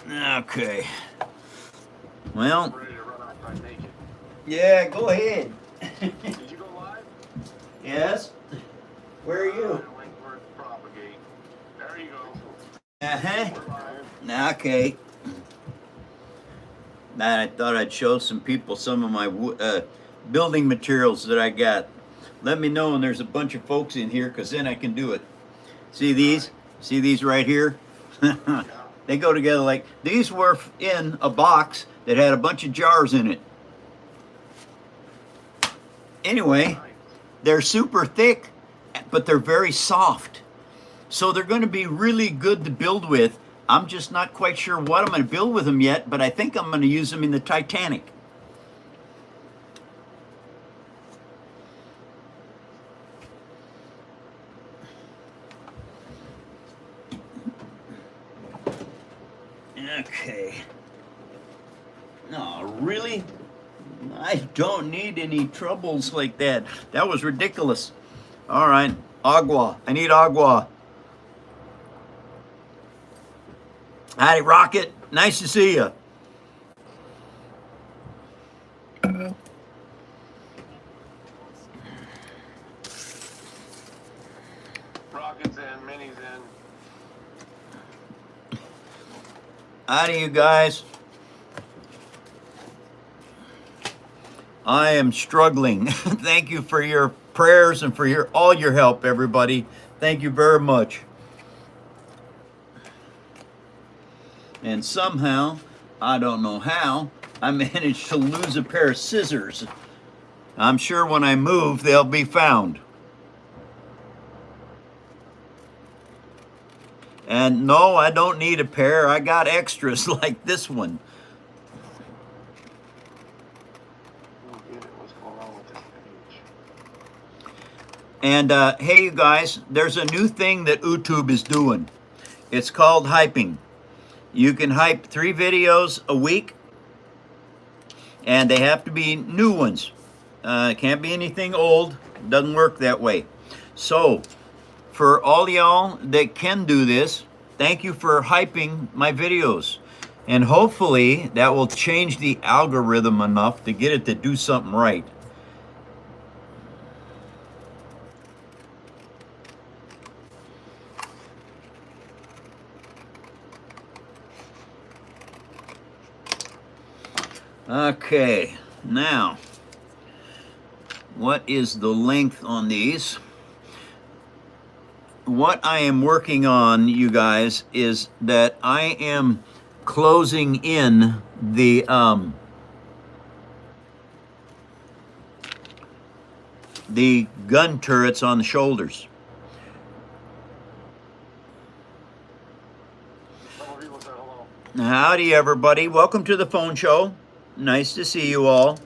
Okay. Well, Ready to run outside naked. yeah, go ahead. Did you go live? Yes. Where are you? Link word propagate. There you go. Uh-huh. We're live. Okay. I thought I'd show some people some of my building materials that I got. Let me know when there's a bunch of folks in here, because then I can do it. See these? See these right here? They go together like, these were in a box that had a bunch of jars in it. Anyway, they're super thick, but they're very soft. So they're going to be really good to build with. I'm just not quite sure what I'm going to build with them yet, but I think I'm going to use them in the Titanic. Okay. No, really? I don't need any troubles like that. That was ridiculous. All right, agua. I need agua. Howdy, Rocket. Nice to see you. Rockets in, minis in. Howdy, you guys. I am struggling. Thank you for your prayers and for all your help, everybody. Thank you very much. And somehow, I don't know how, I managed to lose a pair of scissors. I'm sure when I move, they'll be found. And no, I don't need a pair. I got extras like this one. What's going on with this page? And hey, you guys, there's a new thing that YouTube is doing. It's called hyping. You can hype 3 videos a week, and they have to be new ones. Can't be anything old. Doesn't work that way. So, for all y'all that can do this, thank you for hyping my videos. And hopefully, that will change the algorithm enough to get it to do something right. Okay, now, what is the length on these? What I am working on, you guys, is that I am closing in the gun turrets on the shoulders. Howdy, everybody. Welcome to the phone show. Nice to see you all.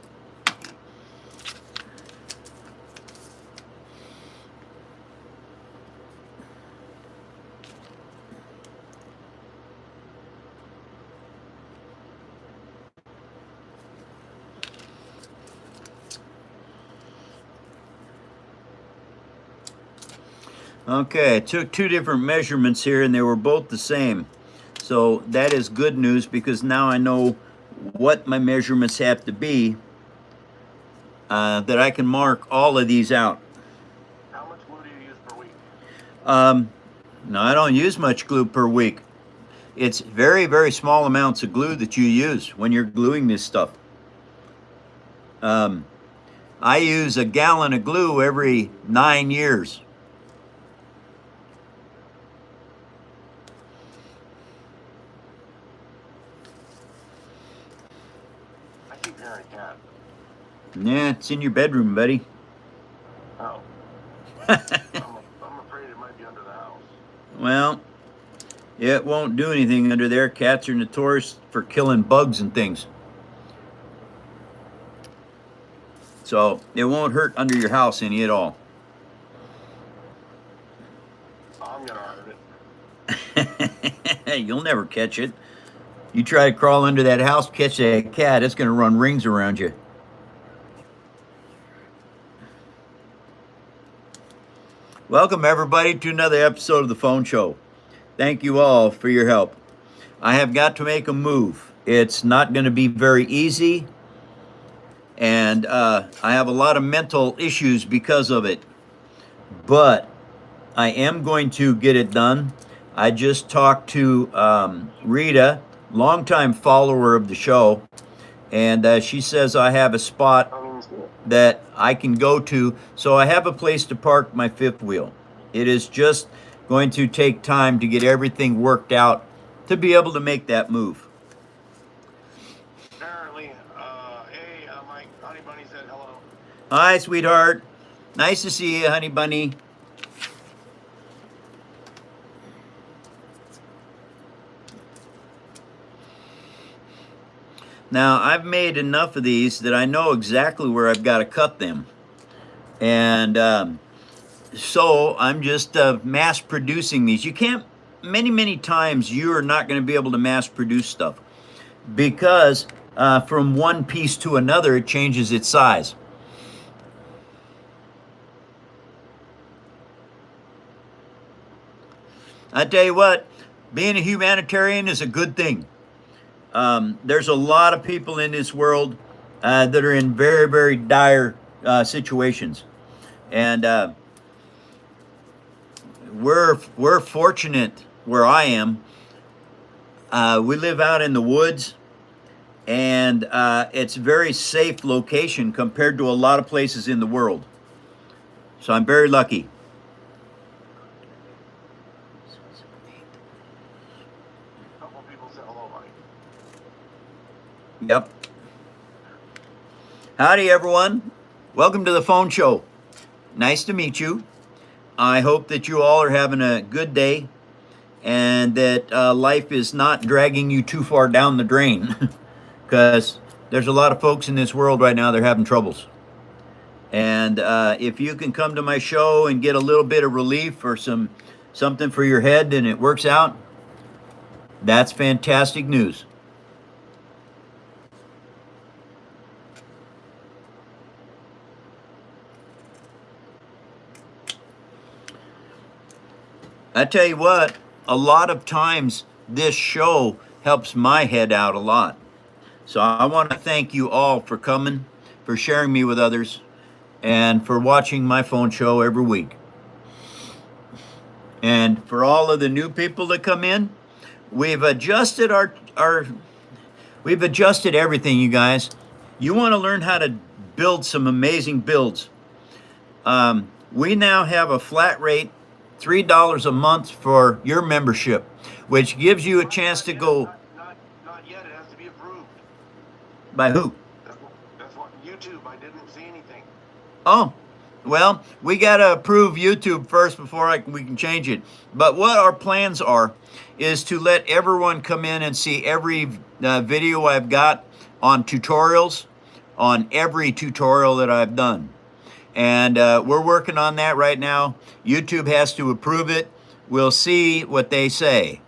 Okay, I took 2 different measurements here and they were both the same. So that is good news, because now I know what my measurements have to be, that I can mark all of these out. How much glue do you use per week? No, I don't use much glue per week. It's very, very small amounts of glue that you use when you're gluing this stuff. I use a gallon of glue every 9 years. Yeah, it's in your bedroom, buddy. Oh. I'm afraid it might be under the house. Well, it won't do anything under there. Cats are notorious for killing bugs and things. So it won't hurt under your house any at all. I'm gonna hurt it. You'll never catch it. You try to crawl under that house, catch that cat, it's gonna run rings around you. Welcome, everybody, to another episode of the Phone Show. Thank you all for your help. I have got to make a move. It's not going to be very easy, and I have a lot of mental issues because of it. But I am going to get it done. I just talked to Rita, longtime follower of the show, and she says I have a spot that I can go to, so I have a place to park my fifth wheel. It is just going to take time to get everything worked out to be able to make that move. Apparently, hey, my honey bunny said hello. Hi, sweetheart. Nice to see you, honey bunny. Now, I've made enough of these that I know exactly where I've got to cut them. And so I'm just mass producing these. You can't, many times you are not going to be able to mass produce stuff because from one piece to another, it changes its size. I tell you what, being a humanitarian is a good thing. There's a lot of people in this world that are in very dire situations, and we're fortunate where I am. We live out in the woods, and it's a very safe location compared to a lot of places in the world. So I'm very lucky. Yep. Howdy, everyone. Welcome to the phone show. Nice to meet you. I hope that you all are having a good day and that life is not dragging you too far down the drain because there's a lot of folks in this world right now that are having troubles. And if you can come to my show and get a little bit of relief or something for your head and it works out, that's fantastic news. I tell you what, a lot of times this show helps my head out a lot. So I want to thank you all for coming, for sharing me with others, and for watching my phone show every week. And for all of the new people that come in, we've adjusted we've adjusted everything, you guys. You want to learn how to build some amazing builds. We now have a flat rate, $3 a month for your membership, which gives you a chance to go. Not yet. It has to be approved. By who? That's what YouTube. I didn't see anything. Oh, well, we got to approve YouTube first before we can change it. But what our plans are is to let everyone come in and see every video I've got on tutorials, on every tutorial that I've done. And we're working on that right now. YouTube has to approve it. We'll see what they say.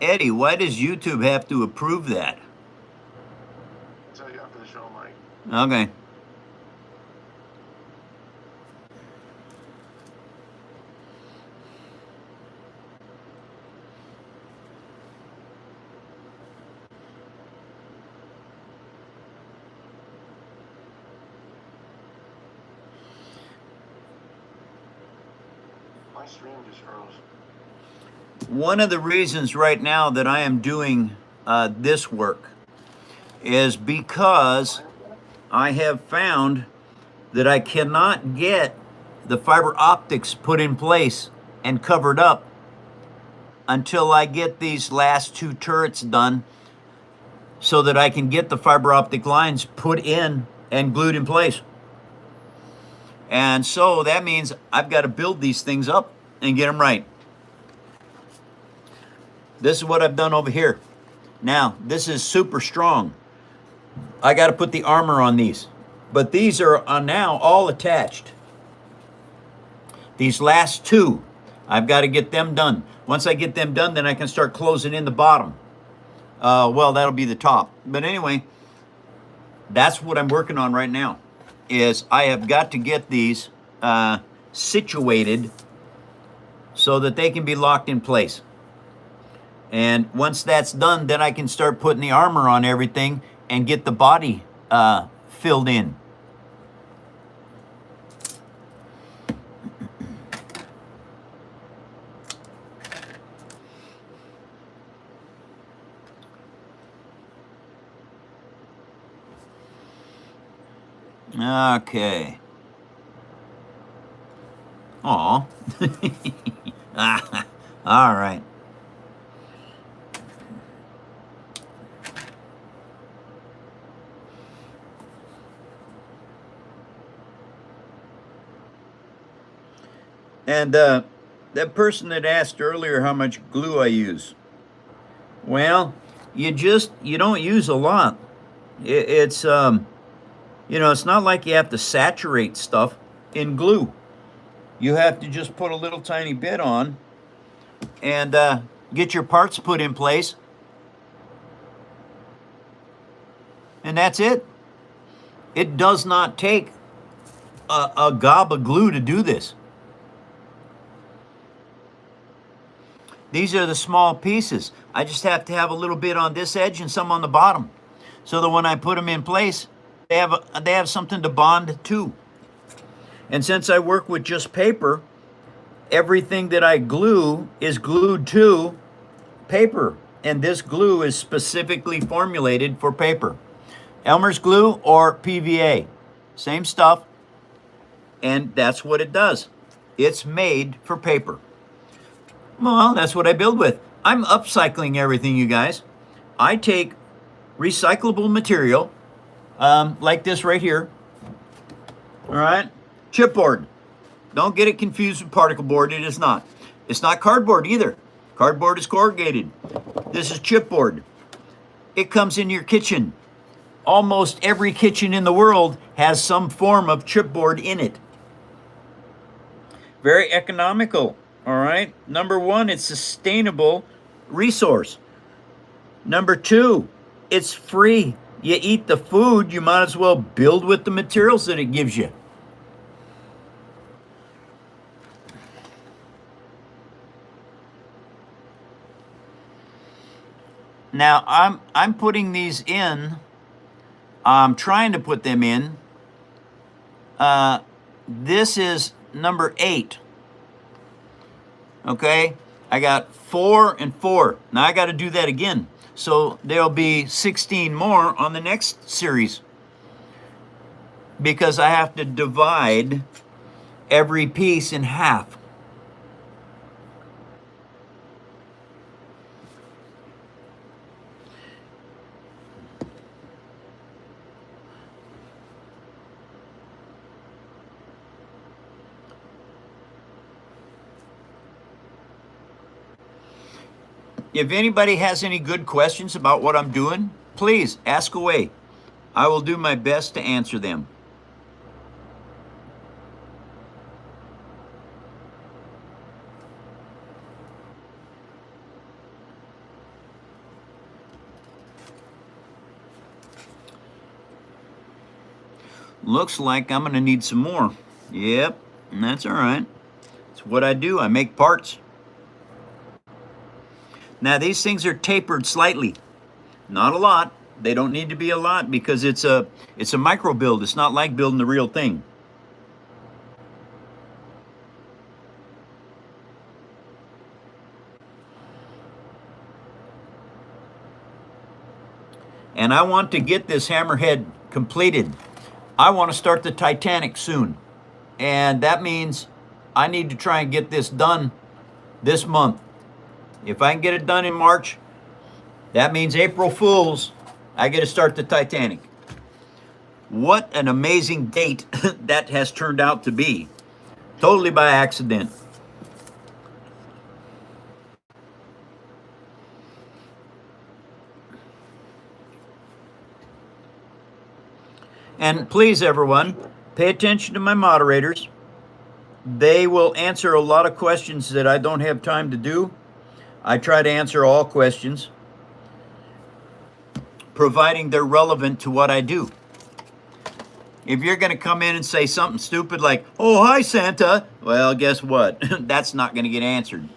Eddie, why does YouTube have to approve that? I'll tell you after the show, Mike. Okay. My stream just froze. One of the reasons right now that I am doing this work is because I have found that I cannot get the fiber optics put in place and covered up until I get these last two turrets done so that I can get the fiber optic lines put in and glued in place. And so that means I've got to build these things up and get them right. This is what I've done over here. Now, this is super strong. I got to put the armor on these. But these are now all attached. These last two, I've got to get them done. Once I get them done, then I can start closing in the bottom. Well, that'll be the top. But anyway, that's what I'm working on right now, is I have got to get these situated so that they can be locked in place. And once that's done, then I can start putting the armor on everything and get the body filled in. Okay. Aw. All right. And that person that asked earlier how much glue I use. Well, you don't use a lot. It's you know, it's not like you have to saturate stuff in glue. You have to just put a little tiny bit on and get your parts put in place. And that's it. It does not take a gob of glue to do this. These are the small pieces. I just have to have a little bit on this edge and some on the bottom, so that when I put them in place, they have something to bond to. And since I work with just paper, everything that I glue is glued to paper, and this glue is specifically formulated for paper. Elmer's glue or PVA, same stuff, and that's what it does. It's made for paper. Well, that's what I build with. I'm upcycling everything, you guys. I take recyclable material, like this right here. All right, chipboard. Don't get it confused with particle board. It is not. It's not cardboard either. Cardboard is corrugated. This is chipboard. It comes in your kitchen. Almost every kitchen in the world has some form of chipboard in it. Very economical, all right? Number one, it's sustainable resource. Number two, it's free. You eat the food, you might as well build with the materials that it gives you. Now, I'm putting these in. I'm trying to put them in. This is number 8. Okay, I got 4 and 4. Now I got to do that again. So there'll be 16 more on the next series, because I have to divide every piece in half. If anybody has any good questions about what I'm doing, please ask away. I will do my best to answer them. Looks like I'm going to need some more. Yep, and that's all right. It's what I do. I make parts. Now these things are tapered slightly, not a lot. They don't need to be a lot because it's a micro build. It's not like building the real thing. And I want to get this Hammerhead completed. I want to start the Titanic soon. And that means I need to try and get this done this month. If I can get it done in March, that means April Fools, I get to start the Titanic. What an amazing date that has turned out to be. Totally by accident. And please, everyone, pay attention to my moderators. They will answer a lot of questions that I don't have time to do. I try to answer all questions, providing they're relevant to what I do. If you're going to come in and say something stupid like, "Oh, hi, Santa," well, guess what? That's not going to get answered.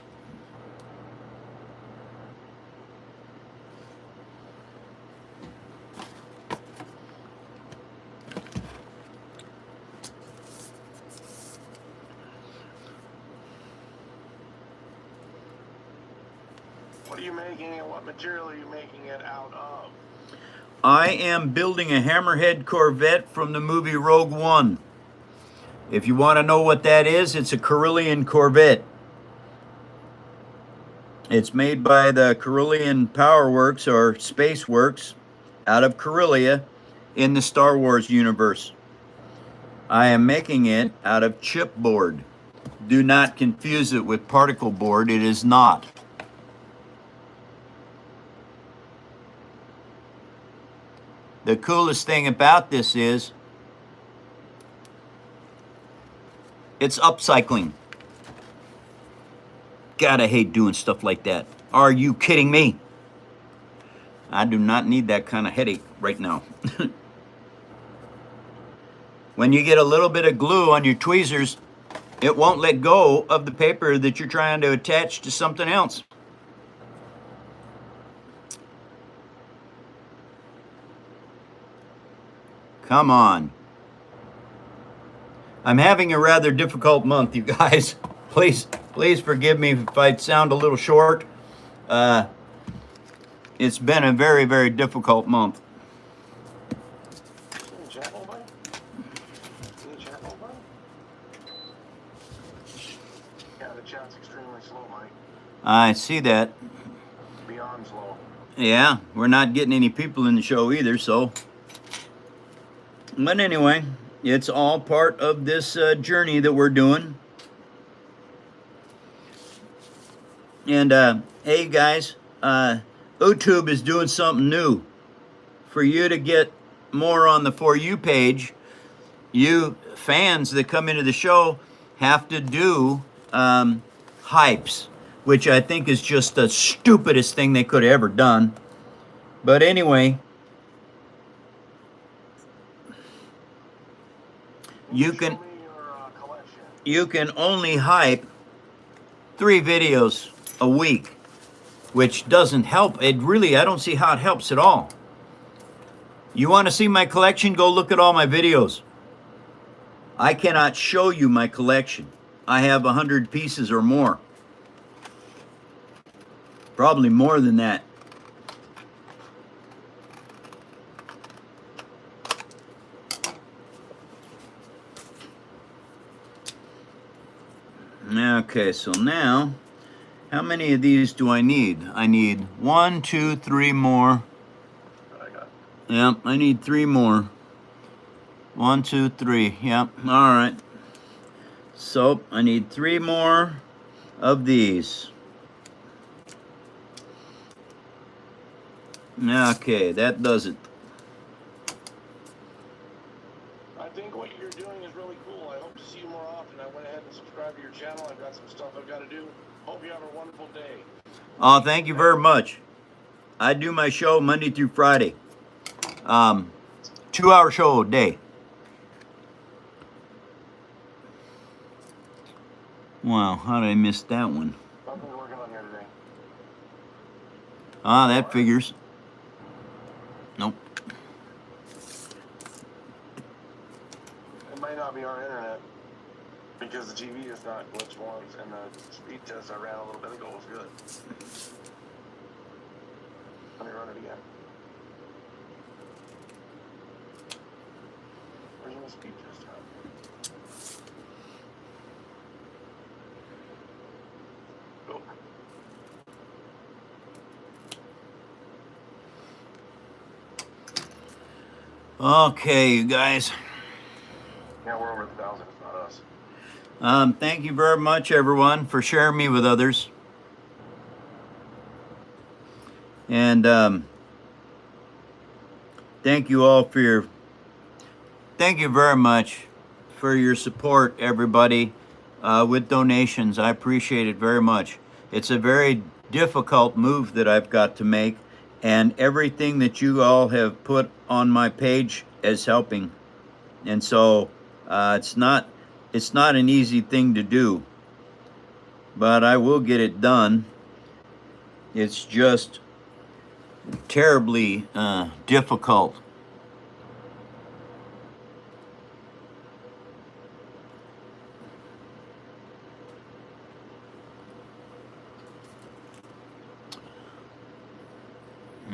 What are you making and what material are you making it out of? I am building a Hammerhead Corvette from the movie Rogue One. If you want to know what that is, it's a Carillion Corvette. It's made by the Carillion Power Works or Space Works out of Carillia in the Star Wars universe. I am making it out of chipboard. Do not confuse it with particle board. It is not. The coolest thing about this is it's upcycling. God, I hate doing stuff like that. Are you kidding me? I do not need that kind of headache right now. When you get a little bit of glue on your tweezers, it won't let go of the paper that you're trying to attach to something else. Come on. I'm having a rather difficult month, you guys. Please forgive me if I sound a little short. It's been a very, very difficult month. Yeah, the chat's extremely slow, Mike. I see that. Beyond slow. Yeah, we're not getting any people in the show either, so. But anyway, it's all part of this journey that we're doing. And hey guys, YouTube is doing something new. For you to get more on the For You page, you fans that come into the show have to do hypes, which I think is just the stupidest thing they could have ever done. But anyway, you can only hype 3 videos a week, which doesn't help. It really, I don't see how it helps at all. You want to see my collection? Go look at all my videos. I cannot show you my collection. I have 100 pieces or more. Probably more than that. Okay, so now, how many of these do I need? I need 1, 2, 3 more. Yep, I need 3 more. 1, 2, 3. Yep, all right. So I need 3 more of these. Okay, that does it. I think what you're doing is really cool. I hope to see you more often. I went ahead and subscribed to your channel. I've got some stuff I've got to do. Hope you have a wonderful day. Oh, thank you very much. I do my show Monday through Friday. 2-hour show a day. Wow, how did I miss that one? Something we're working on here today. Ah, that figures. Nope. It might not be our internet because the TV is not glitched once, and the speed test I ran a little bit ago was good. Let me run it again. Where's my speed test at? Go. Okay, you guys. Yeah, we're over 1,000. It's not us. Thank you very much, everyone, for sharing me with others. And thank you all for thank you very much for your support, everybody. with donations. I appreciate it very much. It's a very difficult move that I've got to make, and everything that you all have put on my page is helping. And so it's not an easy thing to do, but I will get it done. It's just terribly difficult.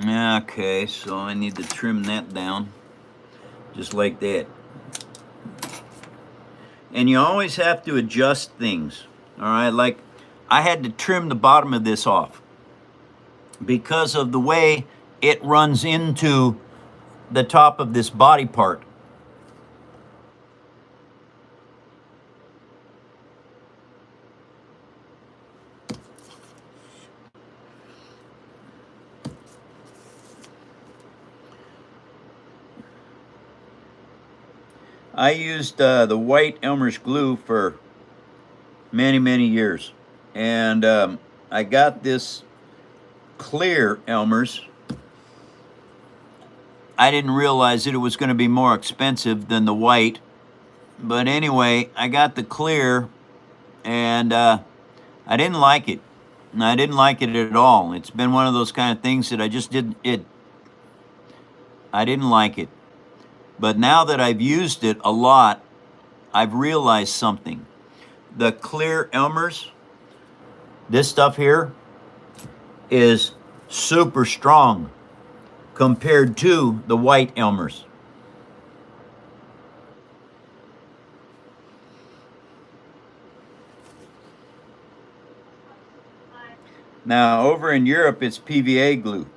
Okay, so I need to trim that down, just like that. And you always have to adjust things, all right? Like, I had to trim the bottom of this off because of the way it runs into the top of this body part. I used the white Elmer's glue for many, many years. And I got this clear Elmer's. I didn't realize that it was going to be more expensive than the white. But anyway, I got the clear, and I didn't like it. I didn't like it at all. It's been one of those kind of things that I just didn't, I didn't like it. But now that I've used it a lot, I've realized something. The clear Elmer's, this stuff here, is super strong compared to the white Elmer's. Now, over in Europe, it's PVA glue.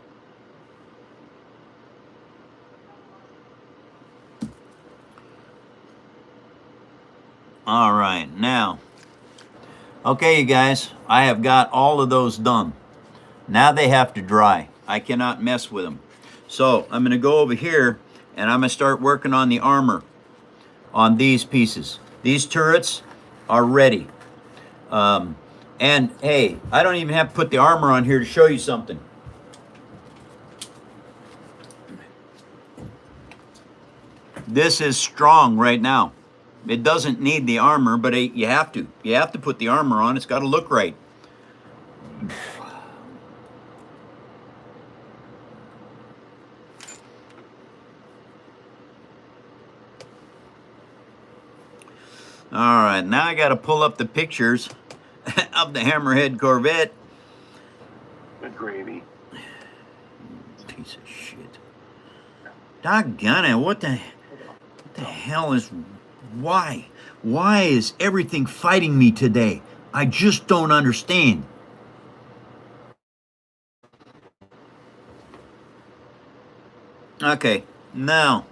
All right, now, okay, you guys, I have got all of those done. Now they have to dry. I cannot mess with them. So I'm going to go over here, and I'm going to start working on the armor on these pieces. These turrets are ready. And hey, I don't even have to put the armor on here to show you something. This is strong right now. It doesn't need the armor, but you have to. You have to put the armor on. It's got to look right. All right, now I got to pull up the pictures of the Hammerhead Corvette. Good gravy. Piece of shit. Doggone it, what the hell is... Why? Why is everything fighting me today? I just don't understand. Okay, now.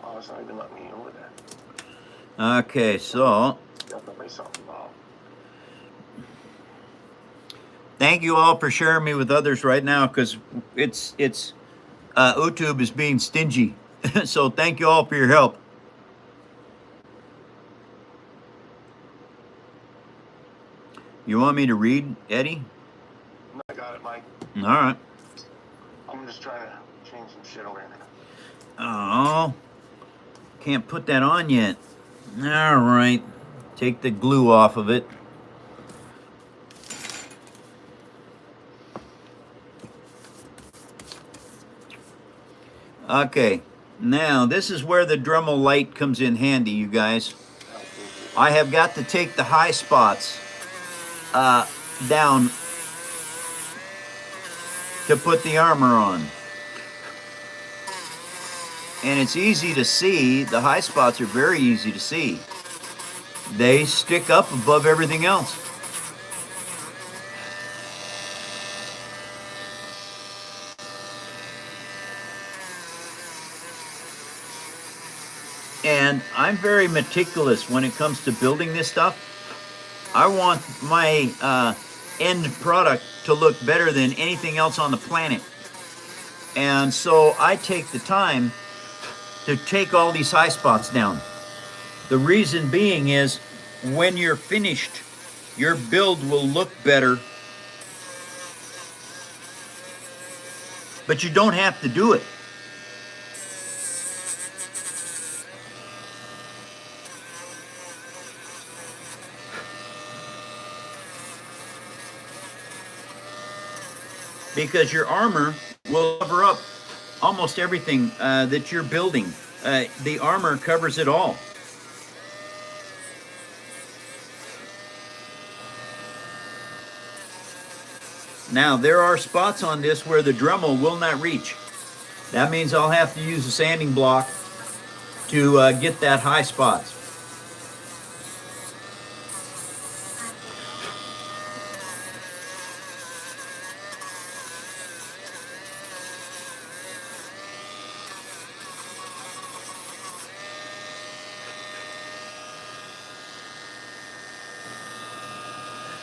Oh, it's not even letting me over there. Okay, so... Thank you all for sharing me with others right now, because YouTube is being stingy. So thank you all for your help. You want me to read, Eddie? I got it, Mike. All right. I'm just trying to change some shit over here. Oh, can't put that on yet. All right. Take the glue off of it. Okay, now this is where the Dremel light comes in handy, you guys. I have got to take the high spots down to put the armor on. And it's easy to see. The high spots are very easy to see. They stick up above everything else. And I'm very meticulous when it comes to building this stuff. I want my end product to look better than anything else on the planet. And so I take the time to take all these high spots down. The reason being is when you're finished, your build will look better, but you don't have to do it. Because your armor will cover up almost everything that you're building. The armor covers it all. Now, there are spots on this where the Dremel will not reach. That means I'll have to use a sanding block to get that high spots.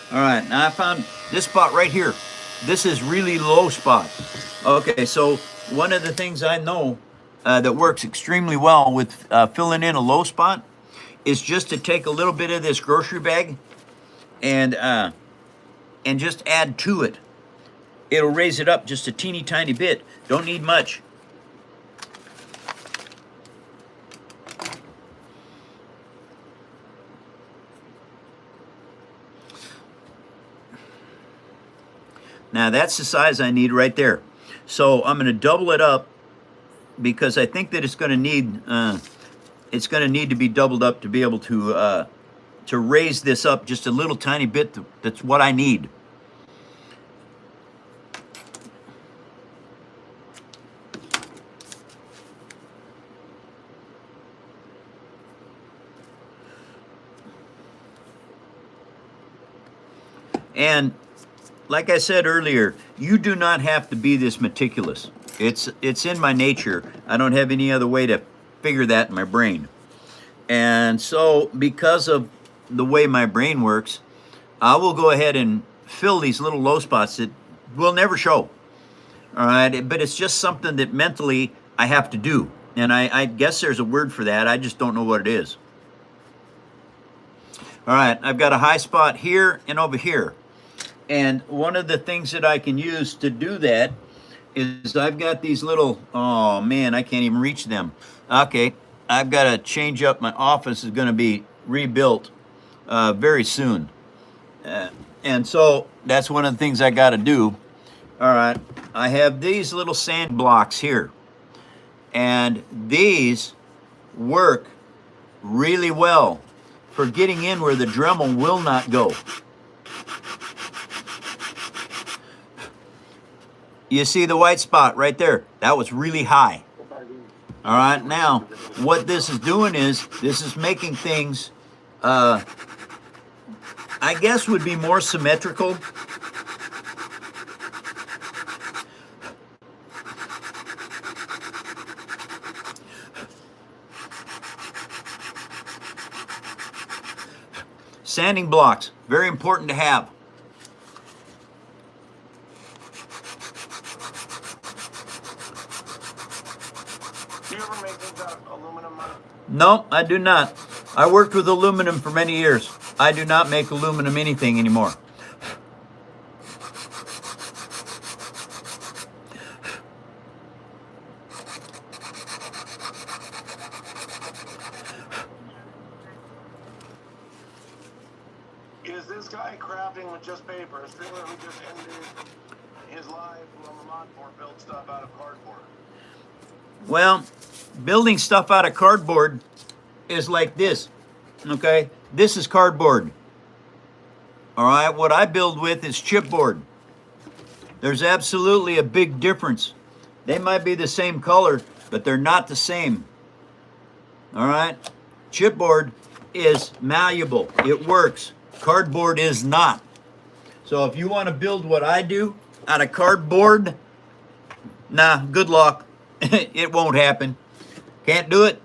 All right, now I found this spot right here. This is really low spot. Okay, so one of the things I know that works extremely well with filling in a low spot is just to take a little bit of this grocery bag and just add to it. It'll raise it up just a teeny tiny bit. Don't need much. Now that's the size I need right there. So I'm going to double it up because I think that it's going to need to be doubled up to be able to raise this up just a little tiny bit. That's what I need. And like I said earlier, you do not have to be this meticulous. It's in my nature. I don't have any other way to figure that in my brain. And so because of the way my brain works, I will go ahead and fill these little low spots that will never show. All right, but it's just something that mentally I have to do. And I guess there's a word for that. I just don't know what it is. All right, I've got a high spot here and over here. And one of the things that I can use to do that is I've got these little, oh man, I can't even reach them. Okay, I've got to change up. My office is going to be rebuilt very soon. And so that's one of the things I got to do. All right, I have these little sand blocks here. And these work really well for getting in where the Dremel will not go. You see the white spot right there? That was really high. All right, now what this is doing is this is making things, I guess would be more symmetrical. Sanding blocks, very important to have. No, I do not. I worked with aluminum for many years. I do not make aluminum anything anymore. Is this guy crafting with just paper? A streamer who just ended his life on the mod board built stuff out of cardboard? Well, building stuff out of cardboard is like this, okay? This is cardboard. All right, what I build with is chipboard. There's absolutely a big difference. They might be the same color, but they're not the same. All right? Chipboard is malleable. It works. Cardboard is not. So if you want to build what I do out of cardboard, nah, good luck. It won't happen. Can't do it.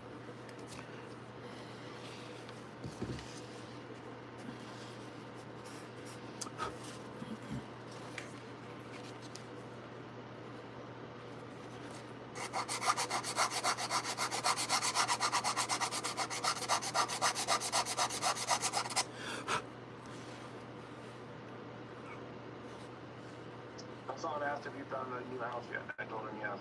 Hassan asked if you found a new house yet. I told him yes.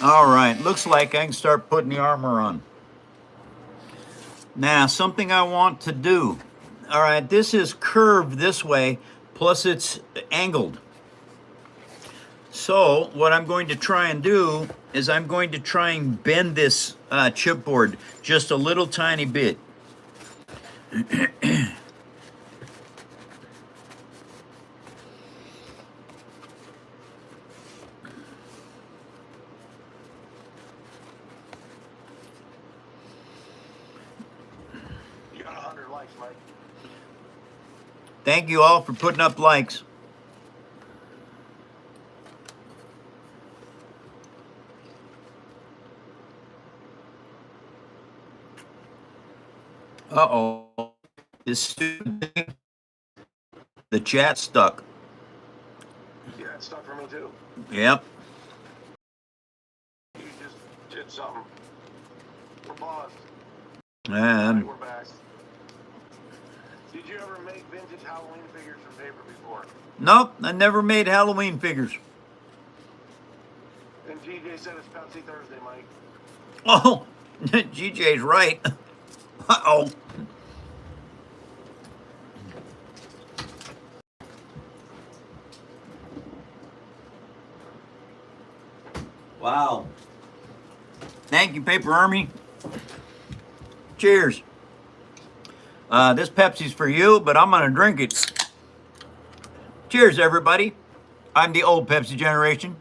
All right, looks like I can start putting the armor on. Now, something I want to do. All right, this is curved this way, plus it's angled. So what I'm going to try and do is I'm going to try and bend this chipboard just a little tiny bit. You got 100 likes, Mike. Thank you all for putting up likes. Uh-oh. This stupid thing, the chat stuck. Yeah, it's stuck for me too. Yep. You just did something. We're paused. And We're back. Did you ever make vintage Halloween figures from paper before? nope, I never made Halloween figures. And TJ said it's Pepsi Thursday, Mike. Oh, GJ's right. Uh-oh. Wow. Thank you, Paper Army. Cheers. This Pepsi's for you, but I'm gonna drink it. Cheers, everybody. I'm the old Pepsi generation.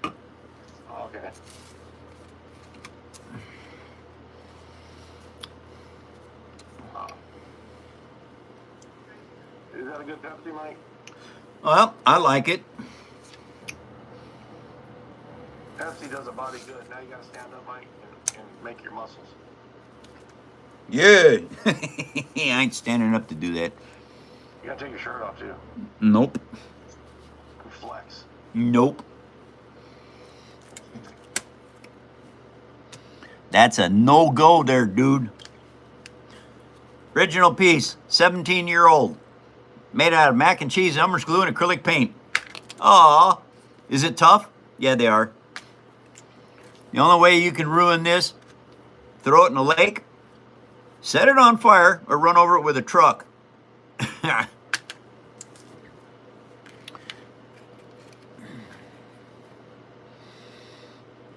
Okay. Is that a good Pepsi, Mike? Well, I like it. Pepsi does a body good. Now you gotta stand up, Mike, and make your muscles. Yeah. I ain't standing up to do that. You gotta take your shirt off too. Nope. And flex. Nope. That's a no-go there, dude. Original piece, 17-year-old. Made out of mac and cheese, Elmer's glue, and acrylic paint. Aw. Is it tough? Yeah, they are. The only way you can ruin this, throw it in a lake, set it on fire, or run over it with a truck.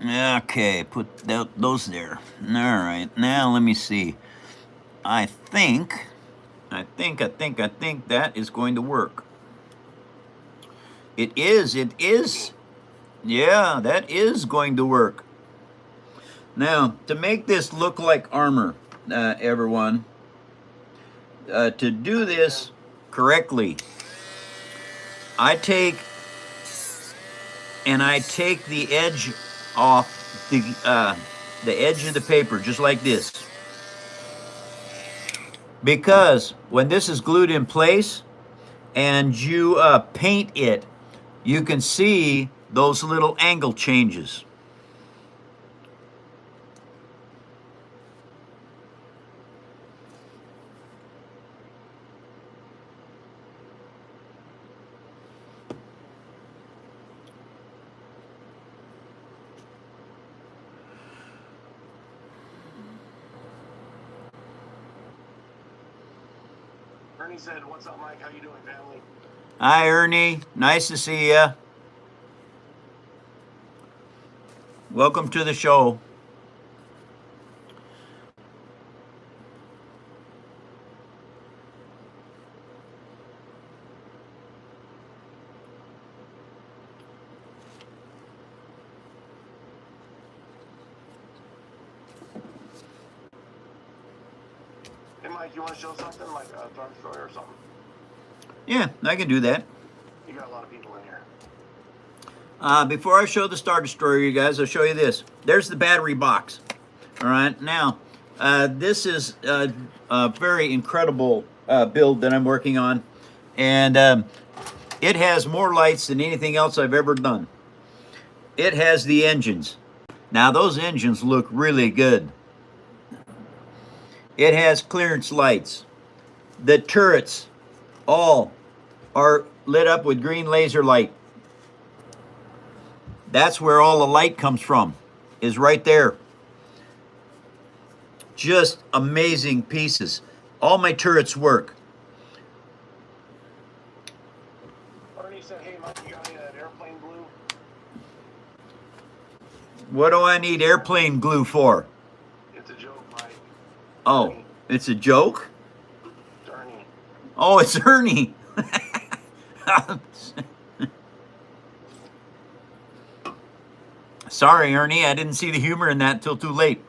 Okay, put those there. All right, now let me see. I think that is going to work. It is. Yeah, that is going to work. Now, to make this look like armor, everyone, to do this correctly, I take the edge off the edge of the paper, just like this. Because when this is glued in place and you paint it, you can see those little angle changes. Ernie said, "What's up, Mike? How you doing, family?" Hi, Ernie. Nice to see you. Welcome to the show. Hey, Mike, you want to show something like a drum story or something? Yeah, I can do that. You got a lot of people in here. Before I show the Star Destroyer, you guys, I'll show you this. There's the battery box. All right, now, this is a very incredible build that I'm working on. And it has more lights than anything else I've ever done. It has the engines. Now, those engines look really good. It has clearance lights. The turrets all are lit up with green laser light. That's where all the light comes from, is right there. Just amazing pieces. All my turrets work. Ernie said, "Hey, Mike, you got any of that airplane glue?" What do I need airplane glue for? It's a joke, Mike. Oh, Ernie. it's a joke? It's Ernie. Oh, it's Ernie. Sorry, Ernie, I didn't see the humor in that until too late.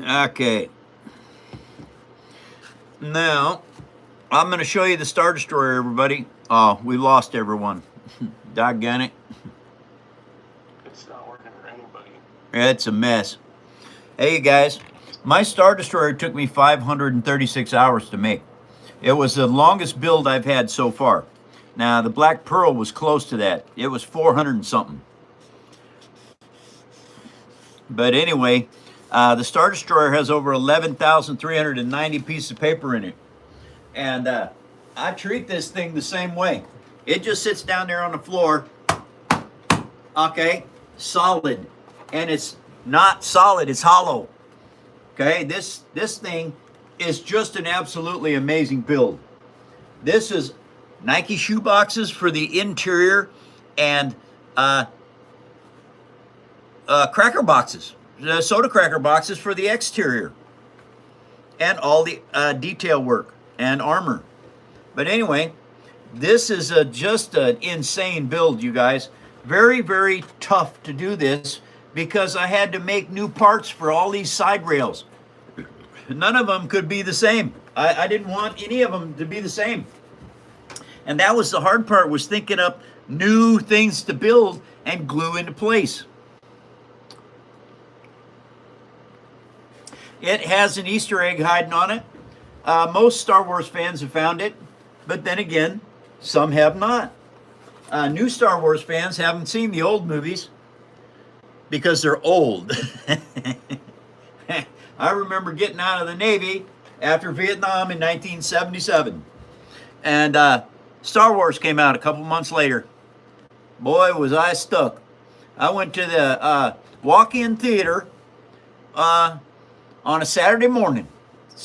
Okay. Now, I'm going to show you the Star Destroyer, everybody. Oh, we lost everyone. Doggone it. It's not working for anybody. It's a mess. Hey, you guys. My Star Destroyer took me 536 hours to make. It was the longest build I've had so far. Now, the Black Pearl was close to that. It was 400 and something. But anyway, the Star Destroyer has over 11,390 pieces of paper in it. And I treat this thing the same way. It just sits down there on the floor, okay, solid. And it's not solid, it's hollow. Okay, this thing is just an absolutely amazing build. This is Nike shoe boxes for the interior and cracker boxes, soda cracker boxes for the exterior, and all the detail work and armor. But anyway, this is just an insane build, you guys. Very, very tough to do this because I had to make new parts for all these side rails. None of them could be the same. I didn't want any of them to be the same. And that was the hard part, was thinking up new things to build and glue into place. It has an Easter egg hiding on it. Most Star Wars fans have found it, but then again, some have not. New Star Wars fans haven't seen the old movies because they're old. I remember getting out of the Navy after Vietnam in 1977. And Star Wars came out a couple months later. Boy, was I stuck. I went to the walk-in theater on a Saturday morning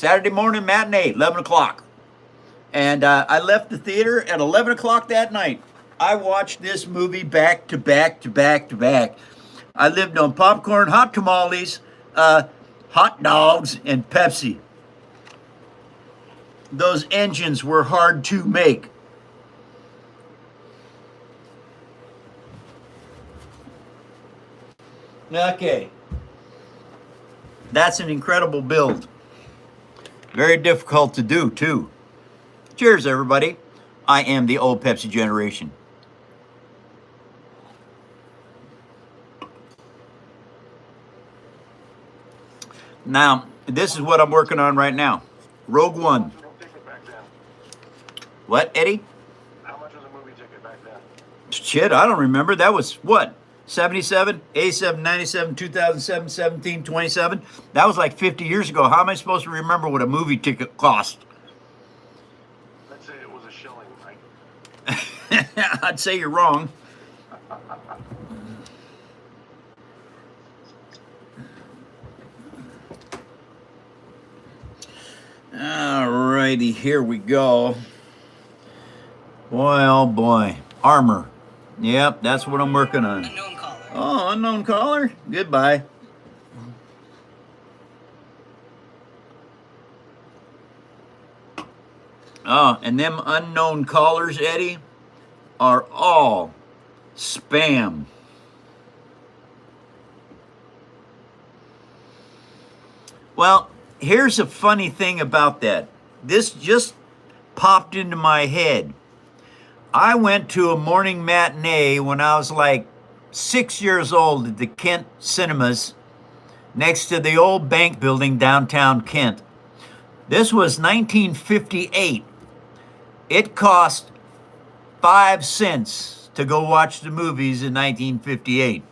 matinee, 11 o'clock. And I left the theater at 11 o'clock that night. I watched this movie back to back to back to back. I lived on popcorn, hot tamales, hot dogs, and Pepsi. Those engines were hard to make. Okay. That's an incredible build. Very difficult to do, too. Cheers, everybody. I am the old Pepsi generation. Now, this is what I'm working on right now. Rogue One. What, Eddie? How much was a movie ticket back then? Shit, I don't remember. That was what? 77, 87, 97, 2007, 17, 27. That was like 50 years ago. How am I supposed to remember what a movie ticket cost? Let's say it was a shilling, Mike. I'd say you're wrong. righty, here we go. Boy, oh boy. Armor. Yep, that's what I'm working on. Unknown caller. Oh, unknown caller? Goodbye. Oh, and them unknown callers, Eddie, are all spam. Well, here's a funny thing about that. This just popped into my head. I went to a morning matinee when I was like 6 years old at the Kent Cinemas next to the old bank building downtown Kent. This was 1958. It cost 5 cents to go watch the movies in 1958.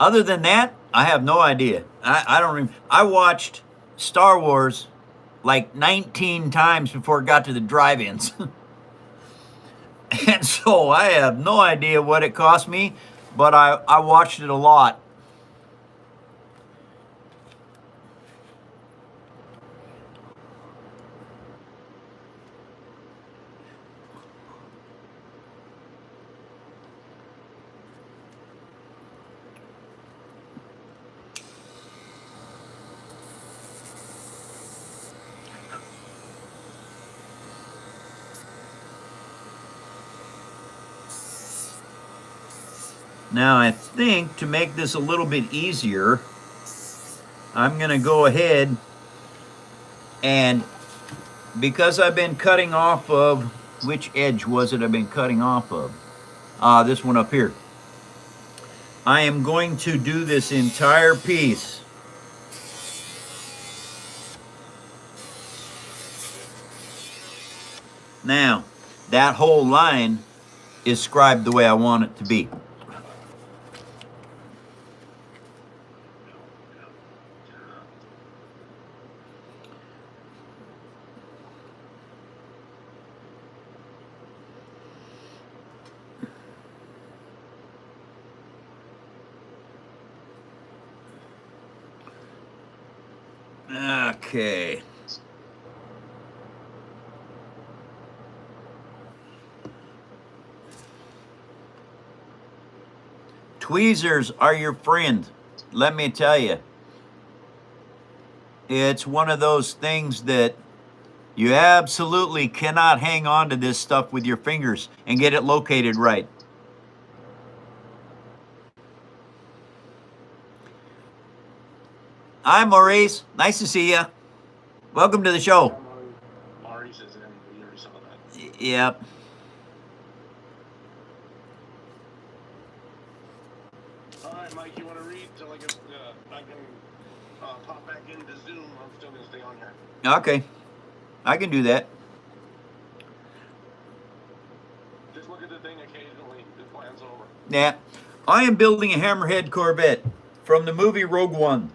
Other than that, I have no idea. I don't remember. I watched Star Wars like 19 times before it got to the drive-ins. And so I have no idea what it cost me, but I watched it a lot. Now I think to make this a little bit easier, I'm going to go ahead and, because I've been cutting off of, which edge was it I've been cutting off of? This one up here. I am going to do this entire piece now. That whole line is scribed the way I want it to be. Okay. Tweezers are your friend. Let me tell you. It's one of those things that you absolutely cannot hang on to this stuff with your fingers and get it located right. Hi, Maurice. Nice to see you. Welcome to the show. Maurice is in. We already saw that. Yep. All right, Mike, you want to read till I can pop back into Zoom? I'm still going to stay on here. Okay. I can do that. Just look at the thing occasionally. Just glance over. Yeah. I am building a Hammerhead Corvette from the movie Rogue One.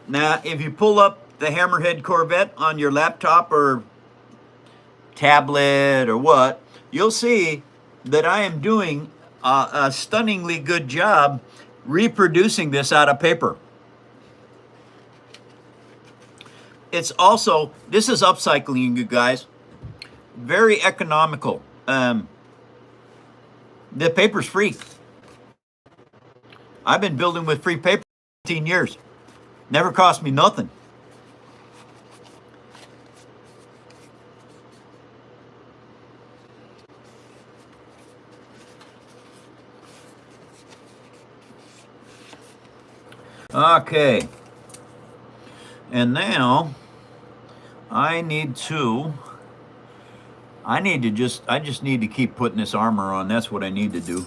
Now, if you pull up the Hammerhead Corvette on your laptop or tablet or what, you'll see that I am doing a stunningly good job reproducing this out of paper. It's also, this is upcycling, you guys. Very economical. The paper's free. I've been building with free paper for 15 years. Never cost me nothing. Okay. And now I just need to keep putting this armor on. That's what I need to do.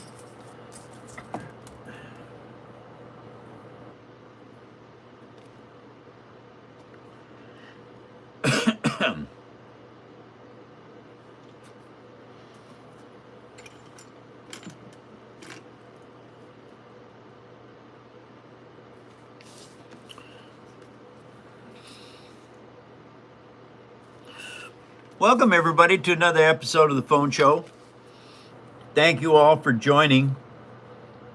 Welcome, everybody, to another episode of the Phone Show. Thank you all for joining.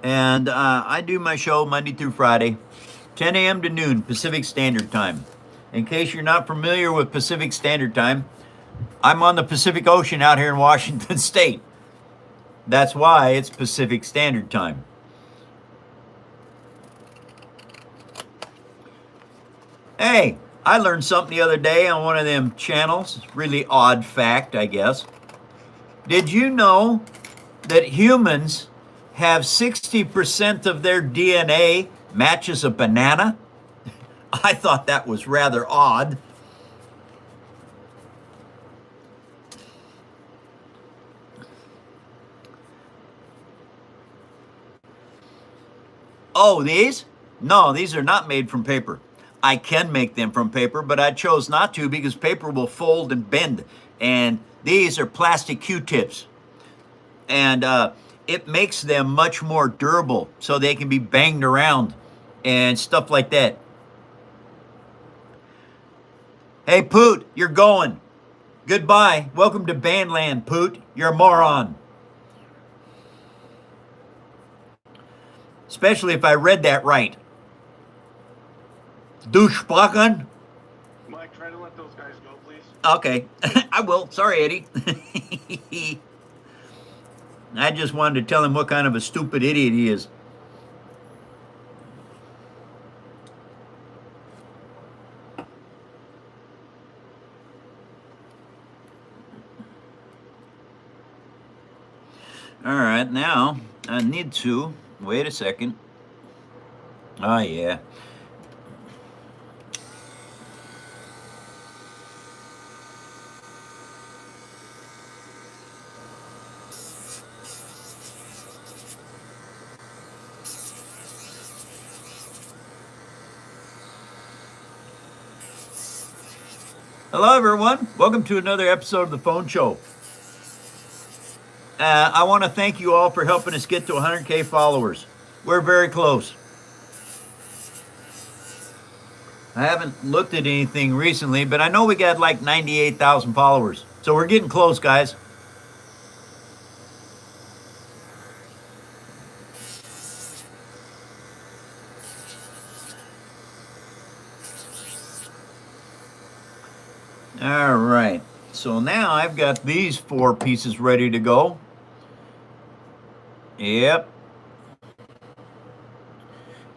And I do my show Monday through Friday, 10 a.m. to noon Pacific Standard Time. In case you're not familiar with Pacific Standard Time, I'm on the Pacific Ocean out here in Washington State. That's why it's Pacific Standard Time. Hey, I learned something the other day on one of them channels. Really odd fact, I guess. Did you know that humans have 60% of their DNA matches a banana? I thought that was rather odd. Oh, these? No, these are not made from paper. I can make them from paper, but I chose not to because paper will fold and bend. And these are plastic Q-tips. And it makes them much more durable so they can be banged around and stuff like that. Hey, Poot, you're going. Goodbye. Welcome to Bandland, Poot. You're a moron. Especially if I read that right. Douchebagen. Mike, try to let those guys go, please. Okay, I will. Sorry, Eddie. I just wanted to tell him what kind of a stupid idiot he is. All right, now I need to, wait a second. Oh, yeah. Hello, everyone. Welcome to another episode of The Phone Show. I want to thank you all for helping us get to 100K followers. We're very close. I haven't looked at anything recently, but I know we got like 98,000 followers. So we're getting close, guys. All right. So now I've got these 4 pieces ready to go. Yep.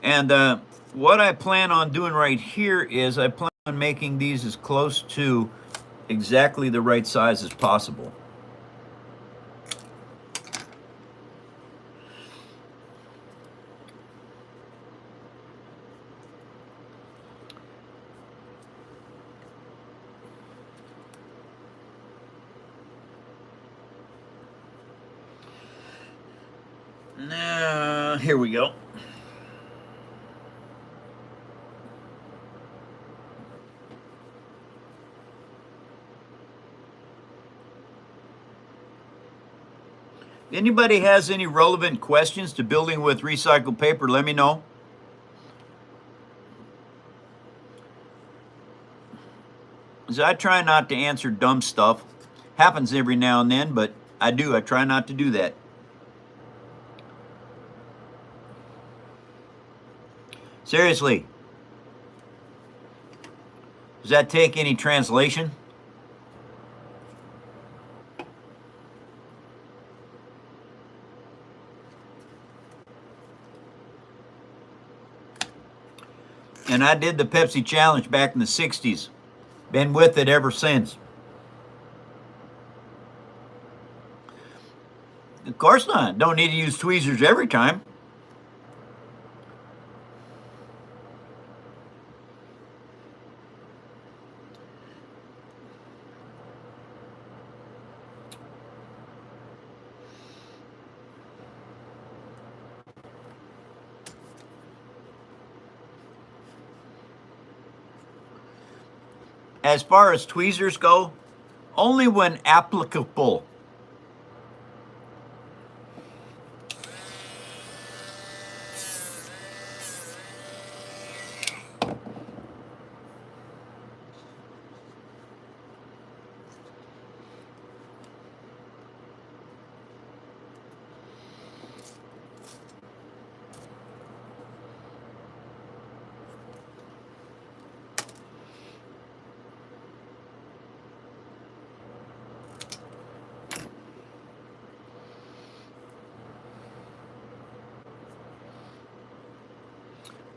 And what I plan on doing right here is I plan on making these as close to exactly the right size as possible. Now, here we go. Anybody has any relevant questions to building with recycled paper, let me know. So I try not to answer dumb stuff. Happens every now and then, but I try not to do that. Seriously. Does that take any translation? And I did the Pepsi challenge back in the 60s. Been with it ever since. Of course not. Don't need to use tweezers every time. As far as tweezers go, only when applicable.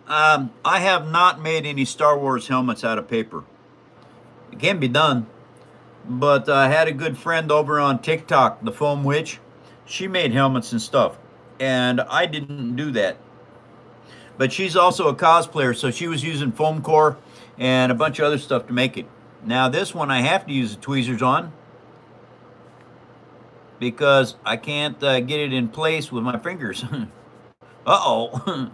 I have not made any Star Wars helmets out of paper. It can be done, but I had a good friend over on TikTok, the Foam Witch. She made helmets and stuff, and I didn't do that. But she's also a cosplayer, so she was using foam core and a bunch of other stuff to make it. Now this one I have to use the tweezers on because I can't get it in place with my fingers. Uh-oh.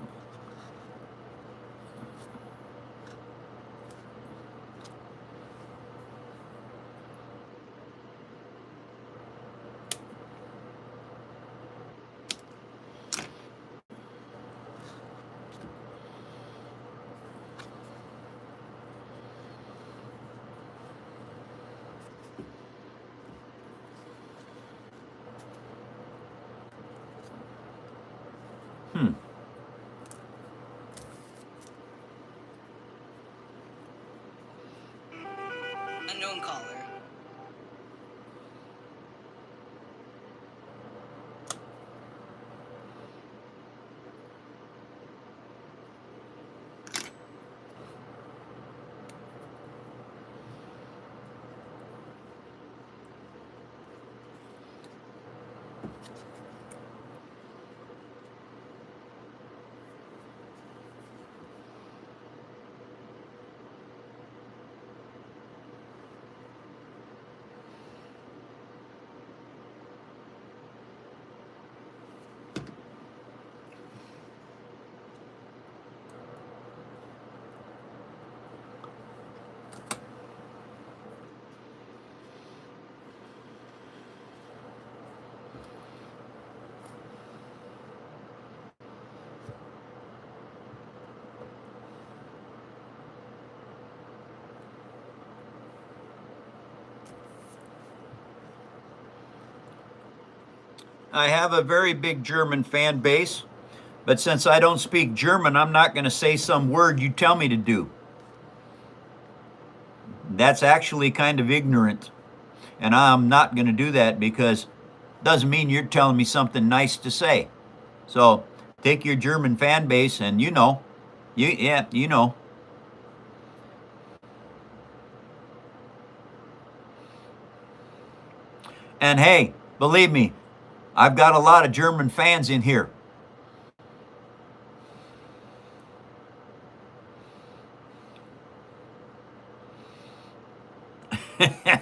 Unknown caller. I have a very big German fan base, but since I don't speak German, I'm not going to say some word you tell me to do. That's actually kind of ignorant, and I'm not going to do that because it doesn't mean you're telling me something nice to say. So take your German fan base and you know. And hey, believe me, I've got a lot of German fans in here.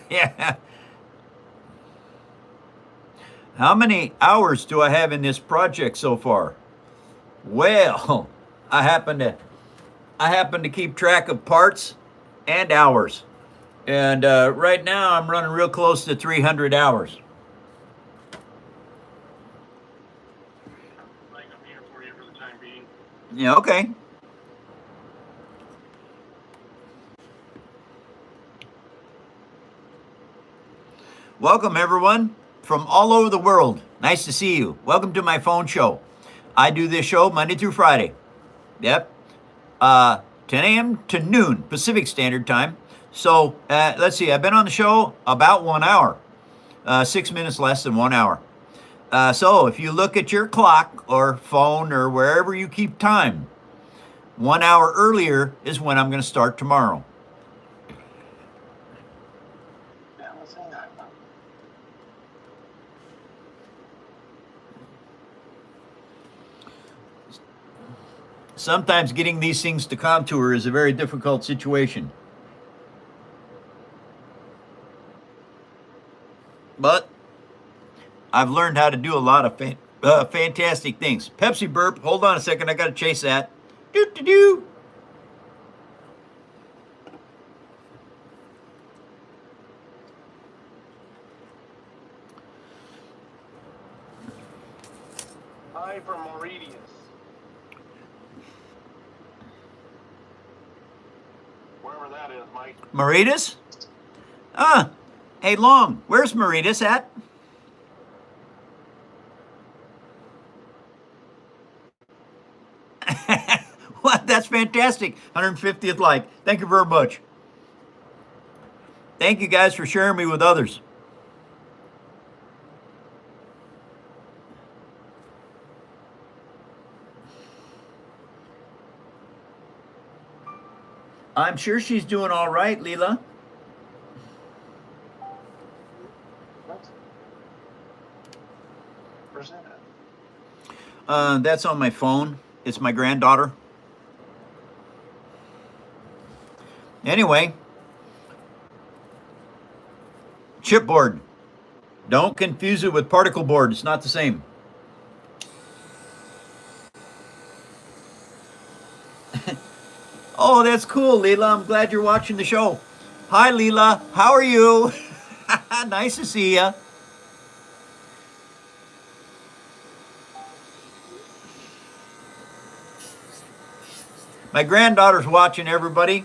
Yeah. How many hours do I have in this project so far? Well, I happen to keep track of parts and hours. And right now I'm running real close to 300 hours. Like, I'm here for you for the time being. Yeah, okay. Welcome everyone from all over the world. Nice to see you. Welcome to my phone show. I do this show Monday through Friday. Yep. 10 a.m. to noon Pacific Standard Time. So let's see, I've been on the show about 1 hour, 6 minutes less than 1 hour. So if you look at your clock or phone or wherever you keep time, 1 hour earlier is when I'm going to start tomorrow. Sometimes getting these things to contour is a very difficult situation. But I've learned how to do a lot of fantastic things. Pepsi burp, hold on a second, I gotta chase that. Doo-doo-doo. Hi from Mauritius. Wherever that is, Mike. Mauritius? Hey Long, where's Mauritius at? What? That's fantastic. 150th like. Thank you very much. Thank you guys for sharing me with others. I'm sure she's doing all right, Leela. What? Where's that at? That's on my phone. It's my granddaughter. Anyway, chipboard. Don't confuse it with particle board. It's not the same. Oh, that's cool, Leela. I'm glad you're watching the show. Hi, Leela. How are you? Nice to see you. My granddaughter's watching, everybody.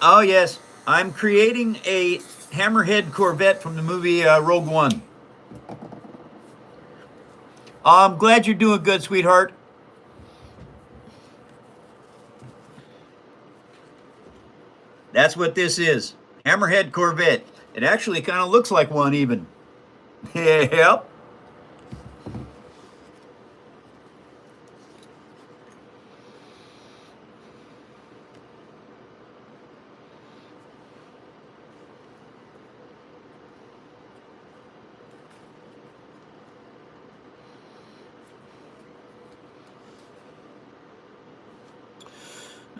Oh, yes. I'm creating a Hammerhead Corvette from the movie Rogue One. I'm glad you're doing good, sweetheart. That's what this is. Hammerhead Corvette. It actually kind of looks like one even. Yep.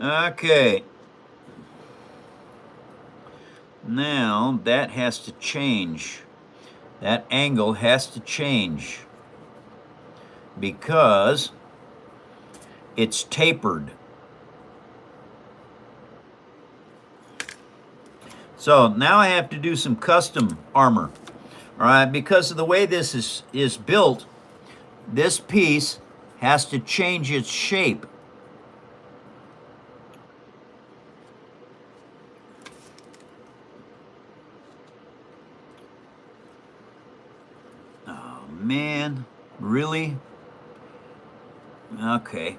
Okay. Now that has to change. That angle has to change because it's tapered. So now I have to do some custom armor. All right, because of the way this is built, this piece has to change its shape. Oh man, really? Okay.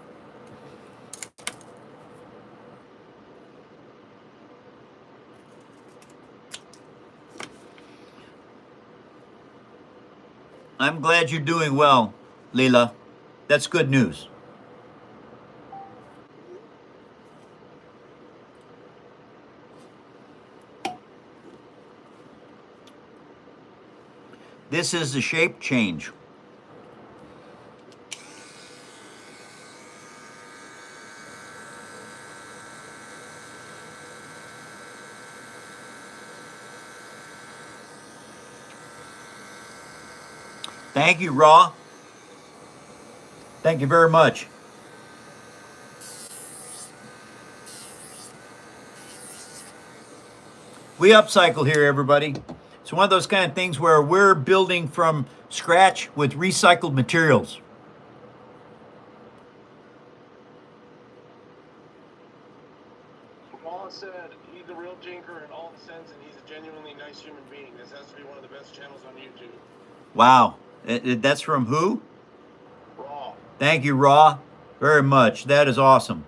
I'm glad you're doing well, Leela. That's good news. This is the shape change. Thank you, Raw. Thank you very much. We upcycle here, everybody. It's one of those kind of things where we're building from scratch with recycled materials. Paul said he's a real jinker in all the sense, and he's a genuinely nice human being. This has to be one of the best channels on YouTube. Wow. That's from who? Raw. Thank you, Raw, very much. That is awesome.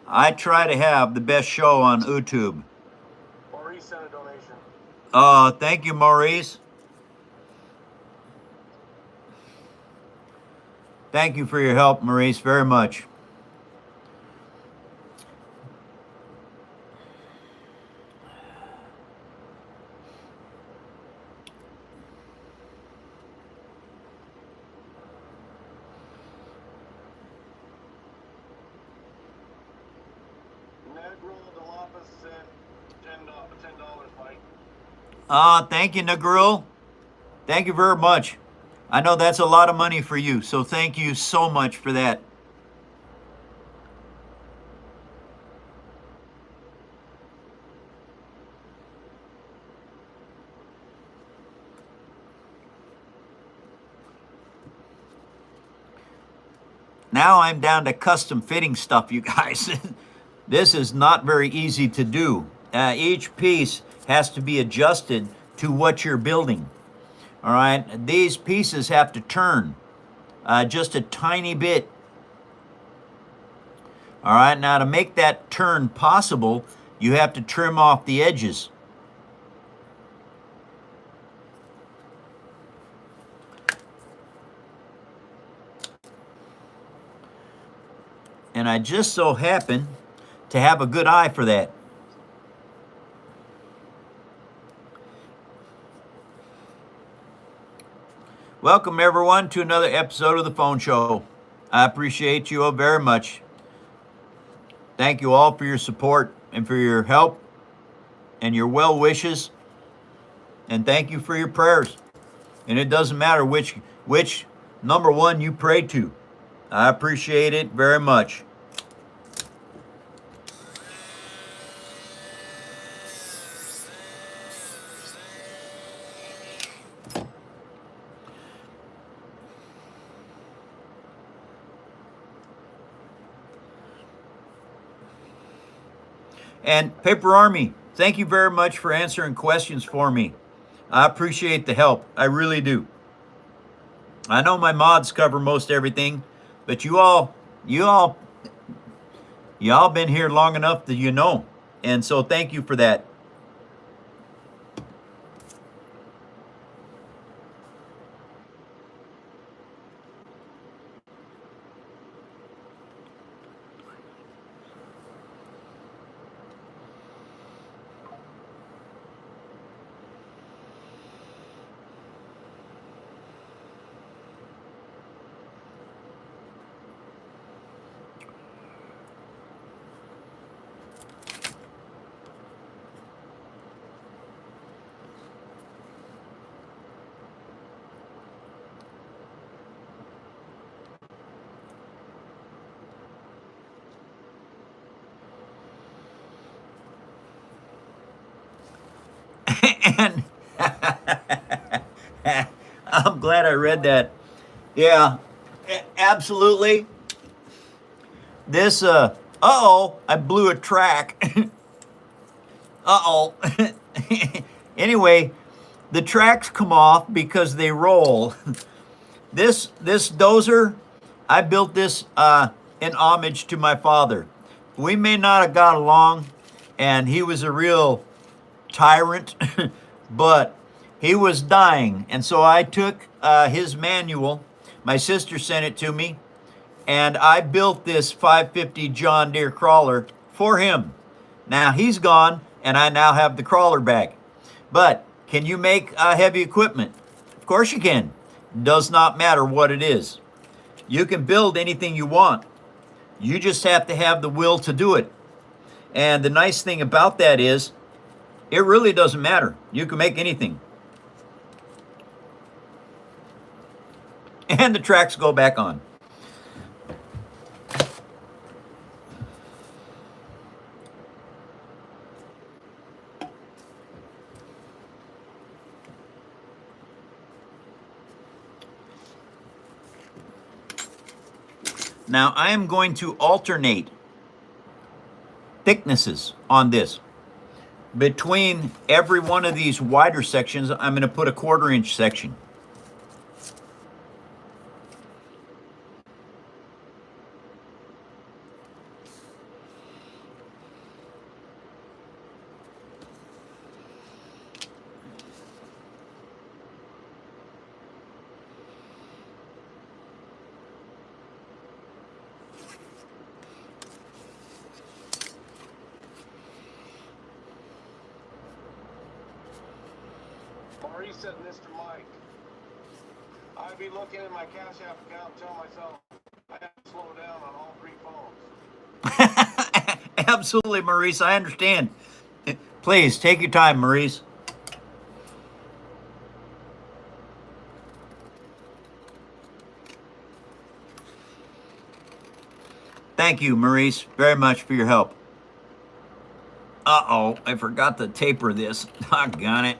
I try to have the best show on YouTube. Maurice sent a donation. Thank you, Maurice. Thank you for your help, Maurice, very much. Thank you, Nagrul. Thank you very much. I know that's a lot of money for you, so thank you so much for that. Now I'm down to custom fitting stuff, you guys. This is not very easy to do. Each piece has to be adjusted to what you're building. All right, these pieces have to turn just a tiny bit All right, now to make that turn possible, you have to trim off the edges. And I just so happen to have a good eye for that. Welcome everyone to another episode of the Phone Show. I appreciate you all very much. Thank you all for your support and for your help and your well wishes. And thank you for your prayers. And it doesn't matter which number one you pray to. I appreciate it very much. And Paper Army, thank you very much for answering questions for me. I appreciate the help. I really do. I know my mods cover most everything, but you all been here long enough that you know. And so thank you for that. And I'm glad I read that. Yeah, absolutely. This, uh-oh, I blew a track. Uh-oh. Anyway, the tracks come off because they roll. This dozer, I built this in homage to my father. We may not have got along, and he was a real tyrant, but he was dying. And so I took his manual. My sister sent it to me, and I built this 550 John Deere crawler for him. Now he's gone, and I now have the crawler back. But can you make heavy equipment? Of course you can. Does not matter what it is. You can build anything you want. You just have to have the will to do it. And the nice thing about that is, it really doesn't matter. You can make anything. And the tracks go back on. Now I am going to alternate thicknesses on this. Between every one of these wider sections, I'm going to put a 1/4 inch section. Maurice said, Mr. Mike, I'd be looking at my Cash App account and tell myself I have to slow down on all 3 phones. Absolutely, Maurice. I understand. Please take your time, Maurice. Thank you, Maurice, very much for your help. Uh-oh, I forgot to taper this. Doggone it.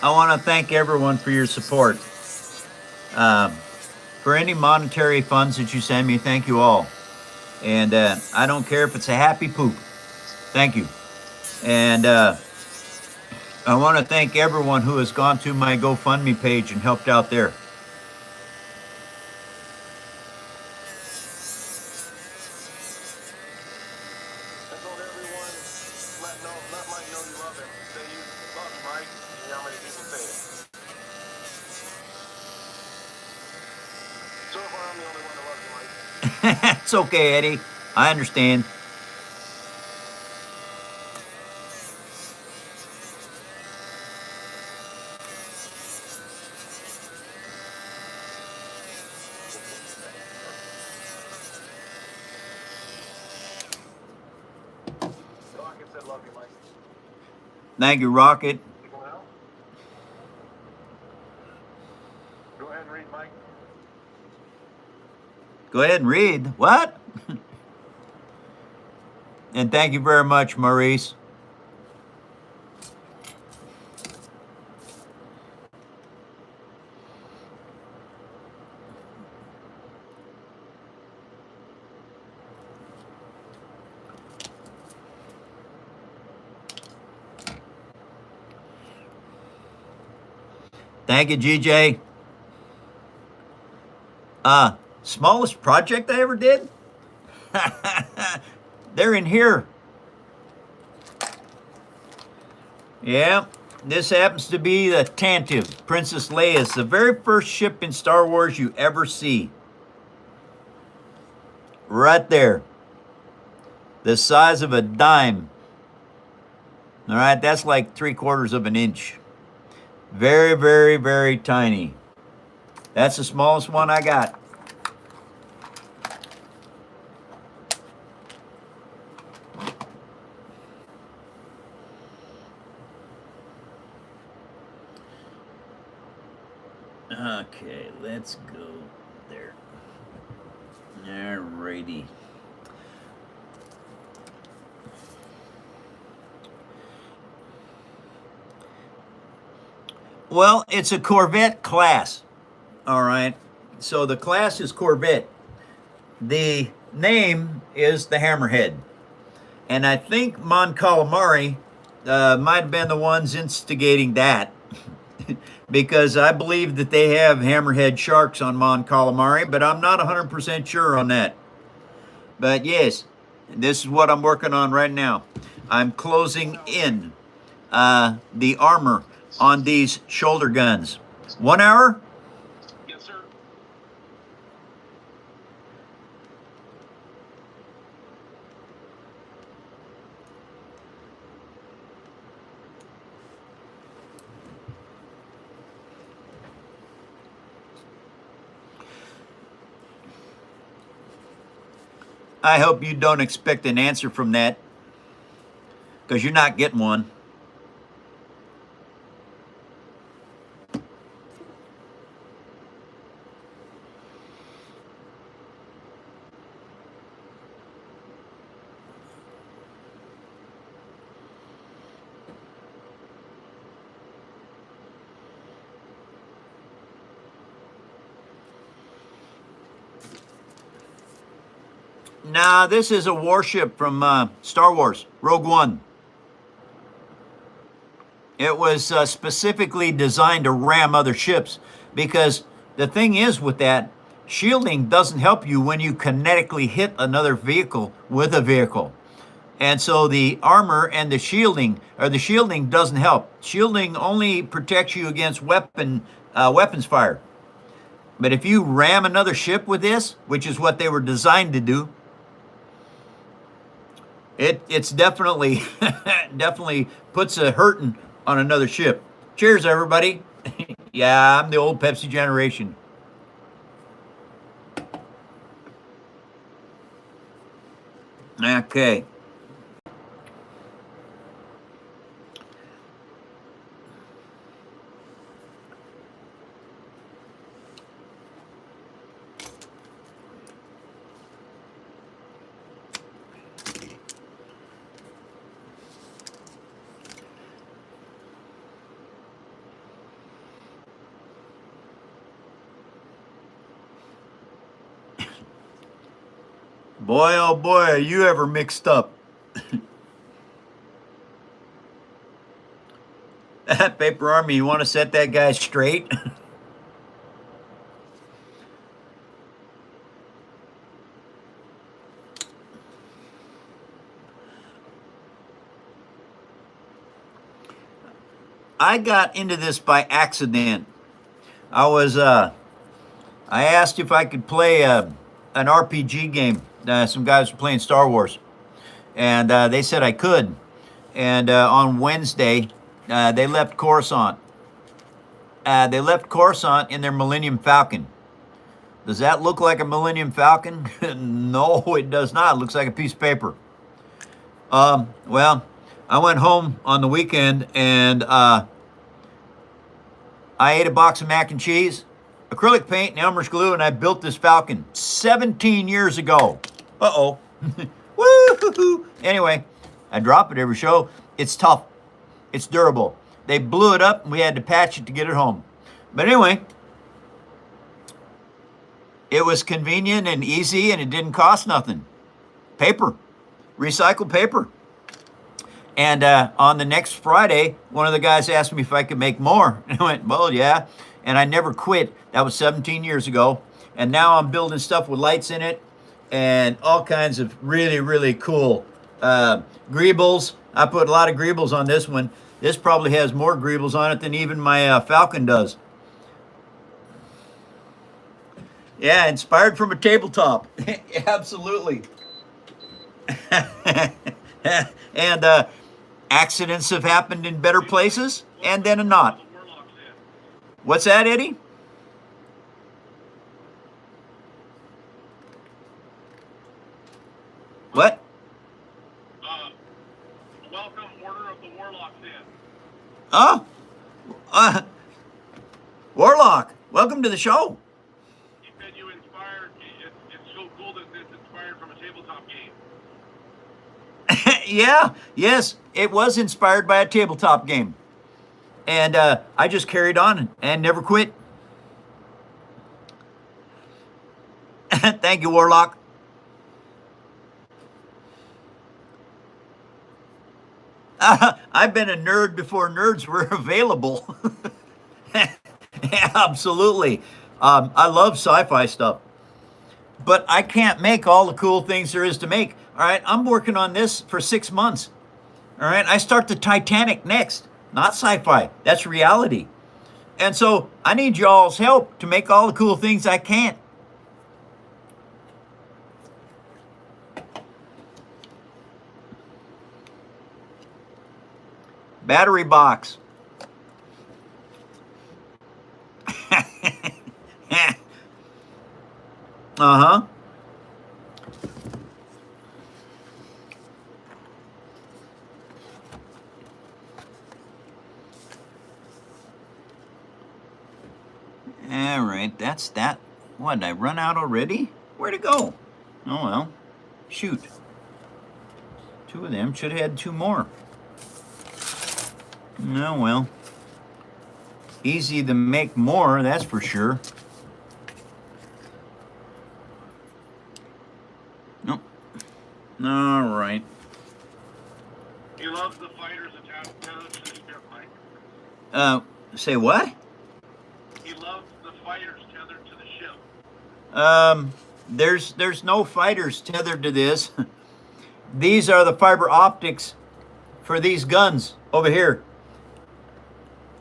I want to thank everyone for your support. For any monetary funds that you send me, thank you all. And I don't care if it's a happy poop. Thank you. And I want to thank everyone who has gone to my GoFundMe page and helped out there. I told everyone, let Mike know you love him. Say you love him, Mike. You know how many people say it. So far, I'm the only one that loves you, Mike. It's okay, Eddie. I understand. Rocket said love you, Mike. Thank you, Rocket. You going out? Go ahead and read, Mike. Go ahead and read. What? And thank you very much, Maurice. Thank you, GJ. Smallest project I ever did? They're in here. Yeah, this happens to be the Tantive, Princess Leia. It's the very first ship in Star Wars you ever see. Right there. The size of a dime. All right, that's like 3/4 of an inch. Very, very, very tiny. That's the smallest one I got. Okay, let's go there. Alrighty. Well, it's a Corvette class. All right. So the class is Corvette. The name is the Hammerhead. And I think Mon Calamari might have been the ones instigating that. Because I believe that they have hammerhead sharks on Mon Calamari, but I'm not 100% sure on that. But yes, this is what I'm working on right now. I'm closing in the armor on these shoulder guns. 1 hour? Yes, sir. I hope you don't expect an answer from that, because you're not getting one. Nah, this is a warship from Star Wars, Rogue One. It was specifically designed to ram other ships, because the thing is with that, shielding doesn't help you when you kinetically hit another vehicle with a vehicle. And so the armor and the shielding doesn't help. Shielding only protects you against weapons fire. But if you ram another ship with this, which is what they were designed to do, it's definitely definitely puts a hurting on another ship. Cheers, everybody. Yeah, I'm the old Pepsi generation. Okay. Boy, oh boy, are you ever mixed up. Paper Army, you want to set that guy straight? I got into this by accident. I asked if I could play an RPG game. Some guys were playing Star Wars, and they said I could. And on Wednesday, they left Coruscant. They left Coruscant in their Millennium Falcon. Does that look like a Millennium Falcon? No, it does not. It looks like a piece of paper. Well, I went home on the weekend and I ate a box of mac and cheese, acrylic paint, and Elmer's glue, and I built this Falcon 17 years ago. Uh-oh. Woo-hoo-hoo. Anyway, I drop it every show. It's tough. It's durable. They blew it up, and we had to patch it to get it home. But anyway, it was convenient and easy, and it didn't cost nothing. Paper. Recycled paper. And on the next Friday, one of the guys asked me if I could make more. And I went, well, yeah. And I never quit. That was 17 years ago. And now I'm building stuff with lights in it and all kinds of really, really cool greebles. I put a lot of greebles on this one. This probably has more greebles on it than even my Falcon does. Yeah, inspired from a tabletop. Absolutely. And accidents have happened in better places and then not. What's that, Eddie? What? Welcome, Order of the Warlocks in. Oh, Warlock, welcome to the show. He said you inspired. It's so cool that it's inspired from a tabletop game. Yeah, yes, it was inspired by a tabletop game. And I just carried on and never quit. Thank you, Warlock. I've been a nerd before nerds were available. Absolutely. I love sci-fi stuff. But I can't make all the cool things there is to make. All right, I'm working on this for 6 months. All right, I start the Titanic next. Not sci-fi, that's reality. And so I need y'all's help to make all the cool things I can. Battery box. Uh-huh. All right, that's that. What, did I run out already? Where'd it go? Oh, well, shoot. 2 of them, should have had 2 more. Oh, well. Easy to make more, that's for sure. Nope. All right. He loves the fighters attached to the ship, Mike. Say what? He loves the fighters tethered to the ship. There's no fighters tethered to this. These are the fiber optics for these guns over here.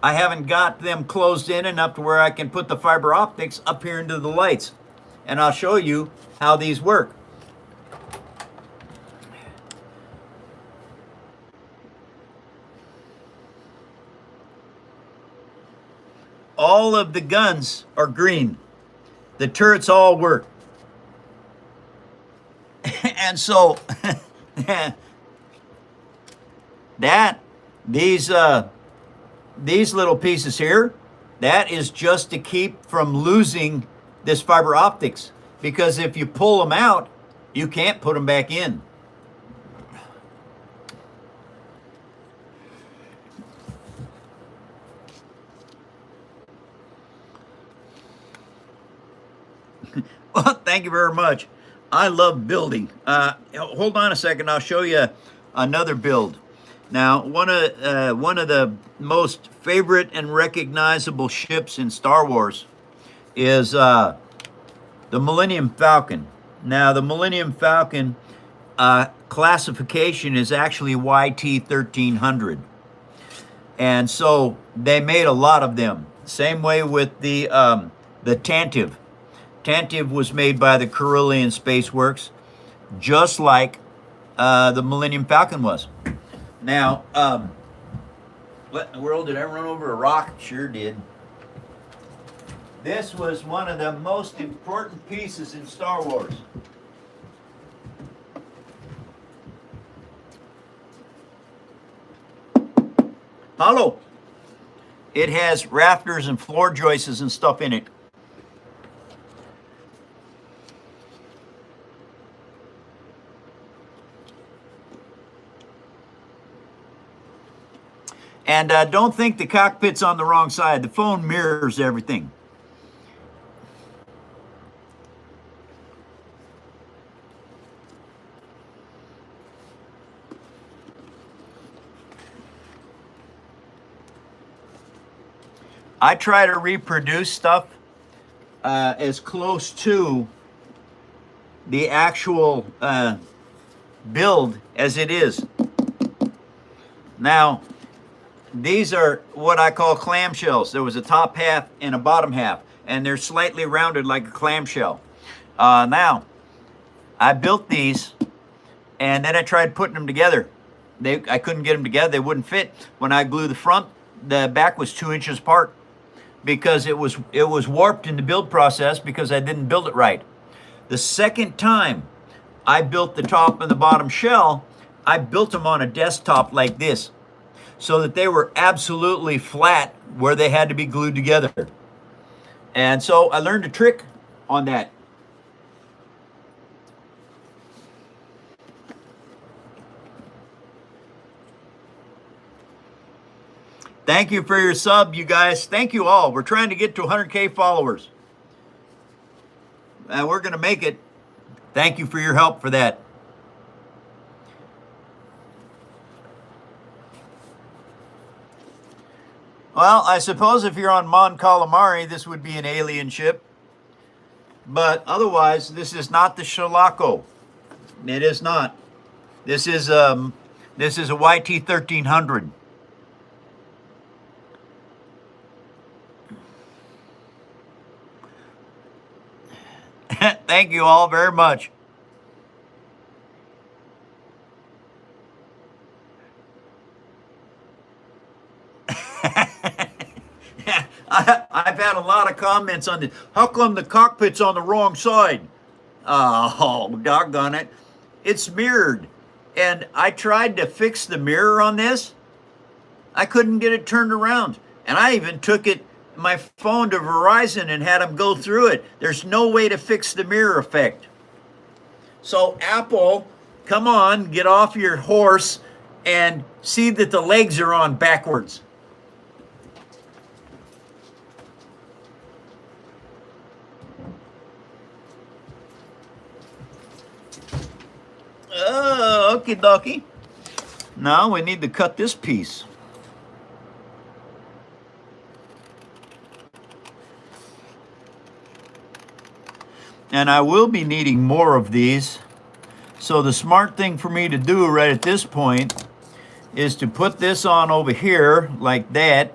I haven't got them closed in enough to where I can put the fiber optics up here into the lights. And I'll show you how these work. All of the guns are green. The turrets all work. And so these little pieces here, that is just to keep from losing this fiber optics. Because if you pull them out, you can't put them back in. Well, thank you very much. I love building. Hold on a second. I'll show you another build. Now, one of the most favorite and recognizable ships in Star Wars is the Millennium Falcon. Now, the Millennium Falcon classification is actually YT 1300, and so they made a lot of them. Same way with the Tantive. Tantive was made by the Carillion Space Works, just like the Millennium Falcon was. Now, what in the world, did I run over a rock? Sure did. This was one of the most important pieces in Star Wars. Hollow. It has rafters and floor joists and stuff in it. And don't think the cockpit's on the wrong side. The phone mirrors everything. I try to reproduce stuff as close to the actual build as it is. Now, these are what I call clamshells. There was a top half and a bottom half, and they're slightly rounded like a clamshell. Now, I built these, and then I tried putting them together. I couldn't get them together. They wouldn't fit. When I glued the front, the back was 2 inches apart because it was warped in the build process because I didn't build it right. The second time I built the top and the bottom shell, I built them on a desktop like this, so that they were absolutely flat where they had to be glued together. And so I learned a trick on that. Thank you for your sub, you guys. Thank you all. We're trying to get to 100K followers. And we're going to make it. Thank you for your help for that. Well, I suppose if you're on Mon Calamari, this would be an alien ship. But otherwise, this is not the Shalako. It is not. This is a YT 1300. Thank you all very much. I've had a lot of comments on this. How come the cockpit's on the wrong side? Oh, doggone it. It's mirrored. And I tried to fix the mirror on this. I couldn't get it turned around. And I even took my phone to Verizon and had them go through it. There's no way to fix the mirror effect. So Apple, come on, get off your horse and see that the legs are on backwards. Okie dokie. Now we need to cut this piece. And I will be needing more of these. So the smart thing for me to do right at this point is to put this on over here like that.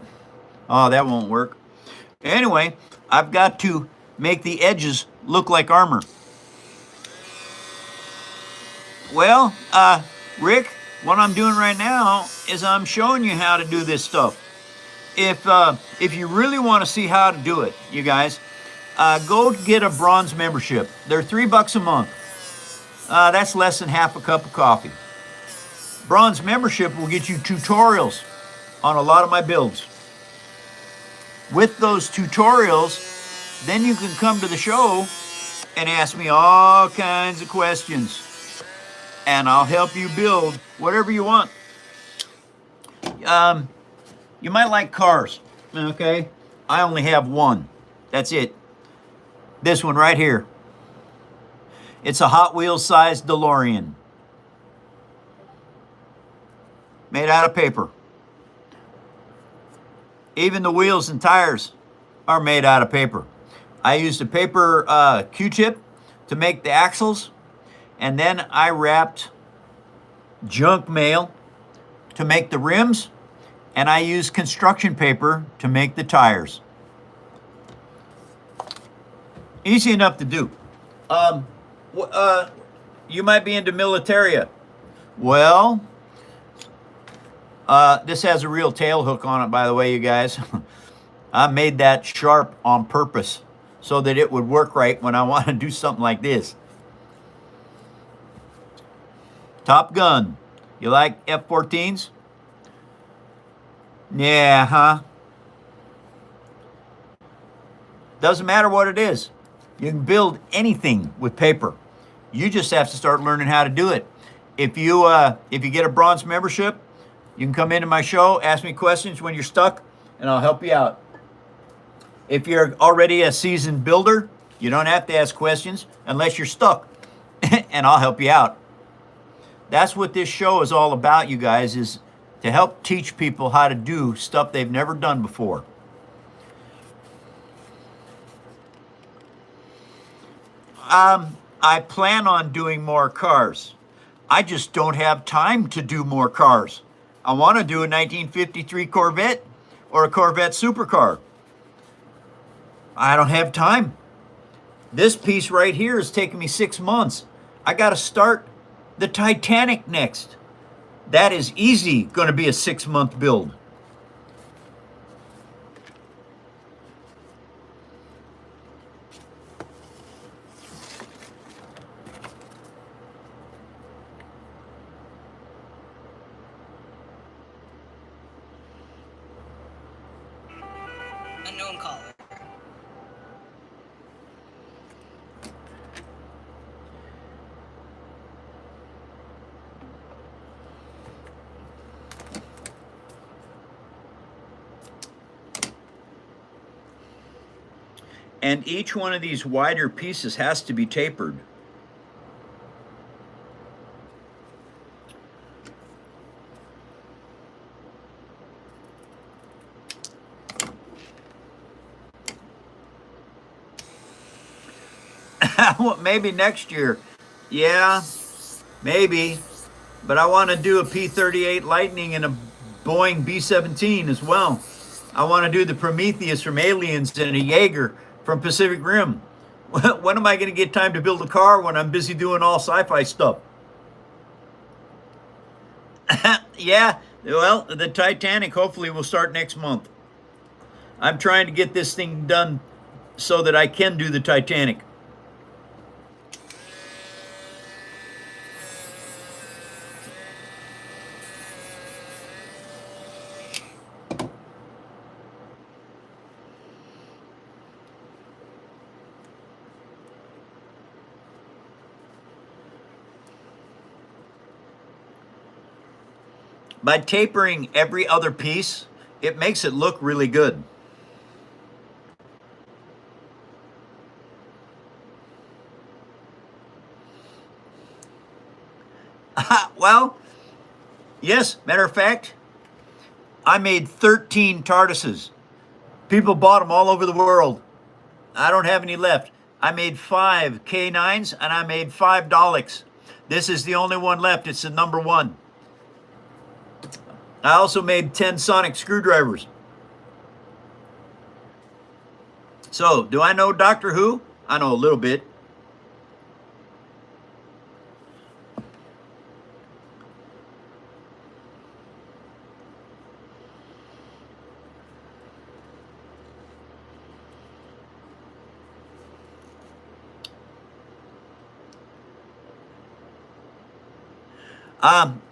Oh, that won't work. Anyway, I've got to make the edges look like armor. Well, Rick, what I'm doing right now is I'm showing you how to do this stuff. If you really want to see how to do it, you guys, go get a bronze membership. They're $3 a month. That's less than half a cup of coffee. Bronze membership will get you tutorials on a lot of my builds. With those tutorials, then you can come to the show and ask me all kinds of questions. And I'll help you build whatever you want. You might like cars, okay? I only have one. That's it. This one right here. It's a Hot Wheels sized DeLorean. Made out of paper. Even the wheels and tires are made out of paper. I used a paper Q-tip to make the axles, and then I wrapped junk mail to make the rims, and I used construction paper to make the tires. Easy enough to do. You might be into militaria. Well, this has a real tail hook on it, by the way, you guys. I made that sharp on purpose so that it would work right when I want to do something like this. Top Gun. You like F-14s? Yeah, huh? Doesn't matter what it is. You can build anything with paper. You just have to start learning how to do it. If you get a bronze membership, you can come into my show, ask me questions when you're stuck, and I'll help you out. If you're already a seasoned builder, you don't have to ask questions unless you're stuck, and I'll help you out. That's what this show is all about, you guys, is to help teach people how to do stuff they've never done before. I plan on doing more cars. I just don't have time to do more cars. I want to do a 1953 Corvette or a Corvette supercar. I don't have time. This piece right here is taking me 6 months. I got to start the Titanic next. That is easy going to be a 6-month build. Unknown caller. And each one of these wider pieces has to be tapered. Well, maybe next year. Yeah, maybe. But I want to do a P-38 Lightning and a Boeing B-17 as well. I want to do the Prometheus from Aliens and a Jaeger from Pacific Rim. When am I going to get time to build a car when I'm busy doing all sci-fi stuff? Yeah, well, the Titanic hopefully will start next month. I'm trying to get this thing done so that I can do the Titanic. By tapering every other piece, it makes it look really good. Well, yes, matter of fact, I made 13 TARDISes. People bought them all over the world. I don't have any left. I made 5 K9s and I made 5 Daleks. This is the only one left. It's the number 1. I also made 10 sonic screwdrivers. So, do I know Doctor Who? I know a little bit.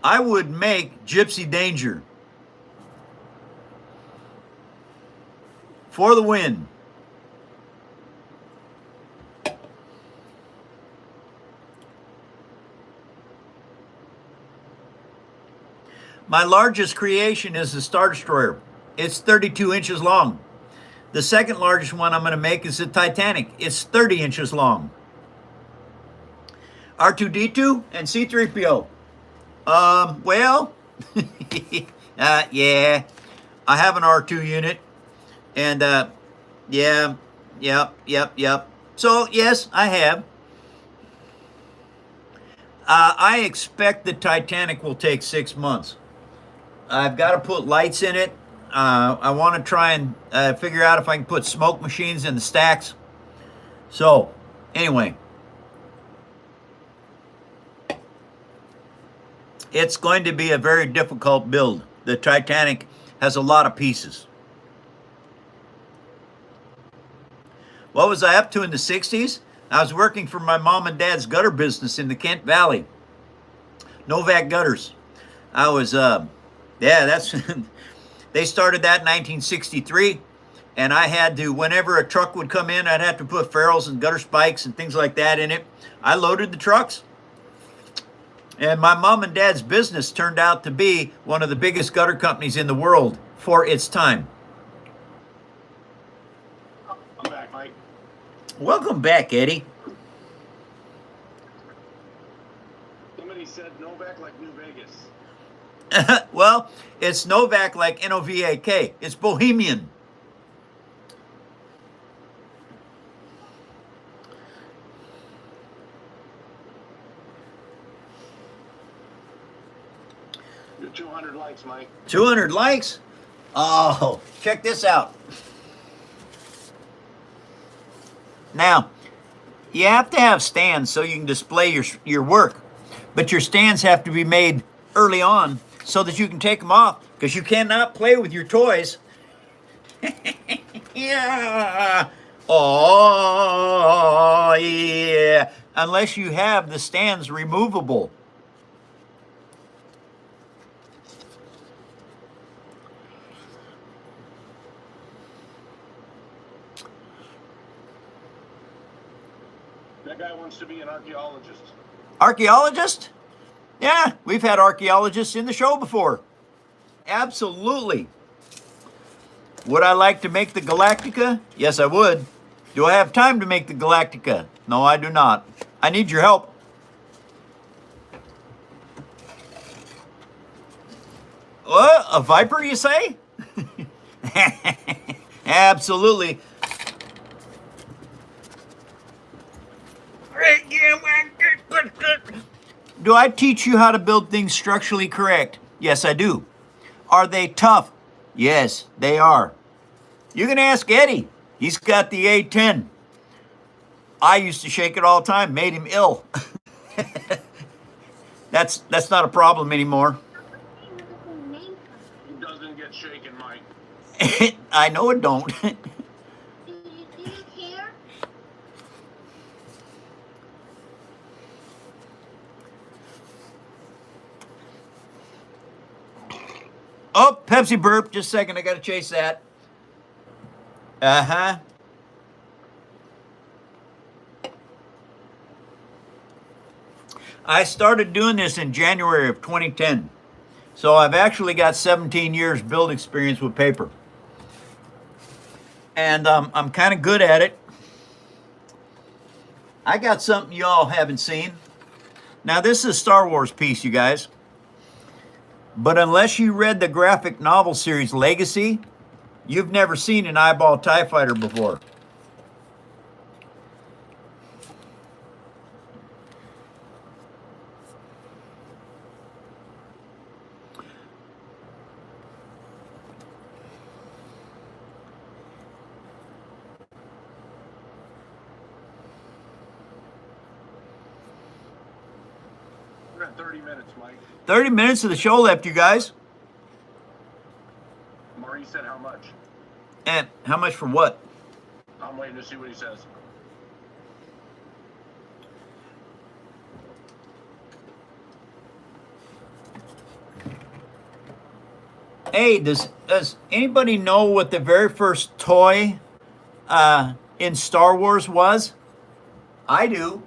I would make Gypsy Danger. For the win. My largest creation is the Star Destroyer. It's 32 inches long. The second largest one I'm going to make is the Titanic. It's 30 inches long. R2D2 and C3PO. Well, yeah, I have an R2 unit, and yeah, yep. So yes, I have. I expect the Titanic will take 6 months. I've got to put lights in it. I want to try and figure out if I can put smoke machines in the stacks. So, anyway. It's going to be a very difficult build. The Titanic has a lot of pieces. What was I up to in the 60s? I was working for my mom and dad's gutter business in the Kent Valley. Novak Gutters. I was, that's, they started that in 1963. And I had to, whenever a truck would come in, I'd have to put ferrules and gutter spikes and things like that in it. I loaded the trucks. And my mom and dad's business turned out to be one of the biggest gutter companies in the world for its time. I'm back, Mike. Welcome back, Eddie. Somebody said Novak like New Vegas. Well, it's Novak like Novak. It's Bohemian. You're 200 likes, Mike. 200 likes? Oh, check this out. Now, you have to have stands so you can display your work. But your stands have to be made early on so that you can take them off, because you cannot play with your toys. Yeah. Oh, yeah. Unless you have the stands removable. That guy wants to be an archaeologist. Archaeologist? Yeah, we've had archaeologists in the show before. Absolutely. Would I like to make the Galactica? Yes, I would. Do I have time to make the Galactica? No, I do not. I need your help. What? A Viper, you say? Absolutely. Do I teach you how to build things structurally correct? Yes, I do. Are they tough? Yes, they are. You can ask Eddie. He's got the A10. I used to shake it all the time, made him ill. That's not a problem anymore. It doesn't get shaken, Mike. I know it don't. Do you care? Oh, Pepsi burp. Just a second. I got to chase that. Uh-huh. I started doing this in January of 2010. So I've actually got 17 years build experience with paper. And I'm kind of good at it. I got something y'all haven't seen. Now, this is a Star Wars piece, you guys. But unless you read the graphic novel series Legacy, you've never seen an eyeball TIE fighter before. We're at 30 minutes, Mike. 30 minutes of the show left, you guys. Maurice said how much? And how much for what? I'm waiting to see what he says. Hey, does anybody know what the very first toy in Star Wars was? I do.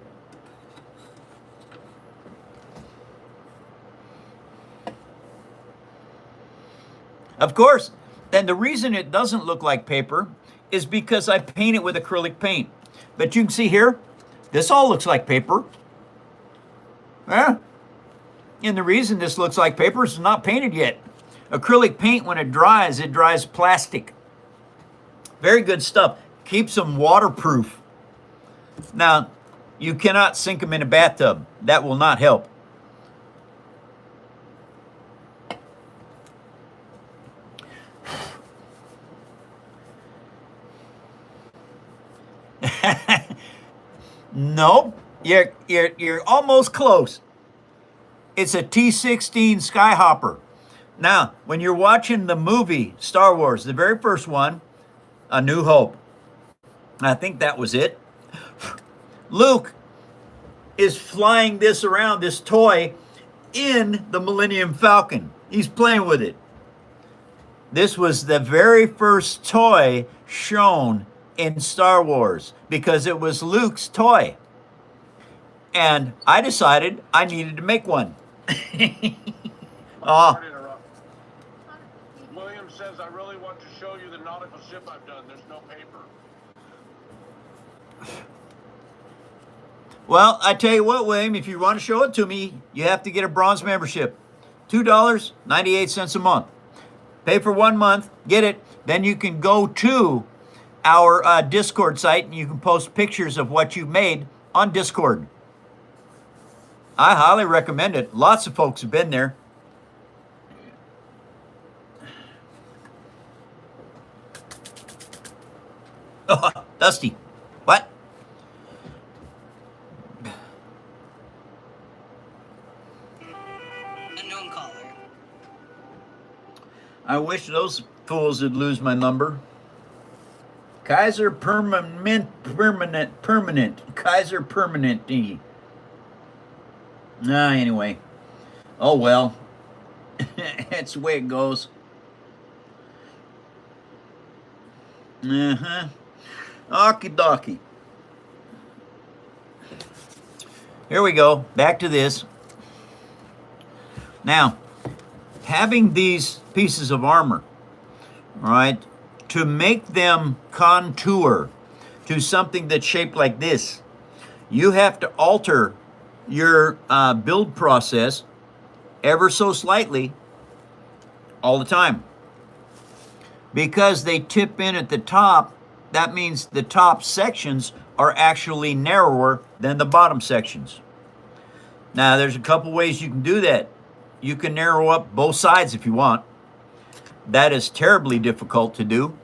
Of course. And the reason it doesn't look like paper is because I paint it with acrylic paint. But you can see here, this all looks like paper. Yeah. And the reason this looks like paper is not painted yet. Acrylic paint, when it dries plastic. Very good stuff. Keeps them waterproof. Now, you cannot sink them in a bathtub. That will not help. Nope. You're almost close. It's a T16 Skyhopper. Now, when you're watching the movie Star Wars, the very first one, A New Hope, I think that was it. Luke is flying this around, this toy, in the Millennium Falcon. He's playing with it. This was the very first toy shown in Star Wars because it was Luke's toy. And I decided I needed to make one. Oh. William says, I really want to show you the nautical ship I've done. There's no paper. Well, I tell you what, William, if you want to show it to me, you have to get a bronze membership. $2.98 a month. Pay for 1 month, get it, then you can go to our Discord site and you can post pictures of what you made on Discord. I highly recommend it. Lots of folks have been there. Oh, Dusty. What? Unknown caller. I wish those fools would lose my number. Kaiser permanent. Kaiser permanent. Anyway. Oh well. That's the way it goes. Okie dokie. Here we go. Back to this. Now, having these pieces of armor, right, to make them contour to something that's shaped like this, you have to alter your build process ever so slightly all the time. Because they tip in at the top, that means the top sections are actually narrower than the bottom sections. Now, there's a couple ways you can do that. You can narrow up both sides if you want. That is terribly difficult to do.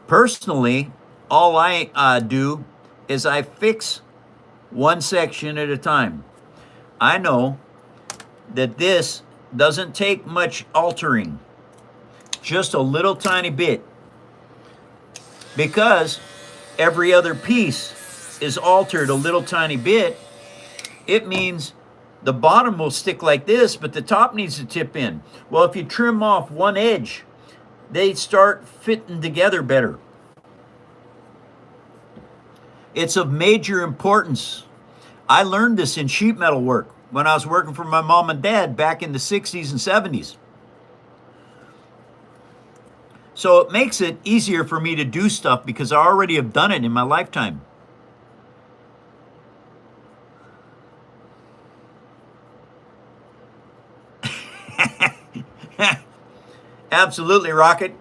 Personally, all I do is I fix one section at a time. I know that this doesn't take much altering, just a little tiny bit, because every other piece is altered a little tiny bit. It means the bottom will stick like this, but the top needs to tip in. Well, if you trim off one edge, they start fitting together better. It's of major importance. I learned this in sheet metal work when I was working for my mom and dad back in the 60s and 70s. So it makes it easier for me to do stuff because I already have done it in my lifetime. Absolutely, Rocket.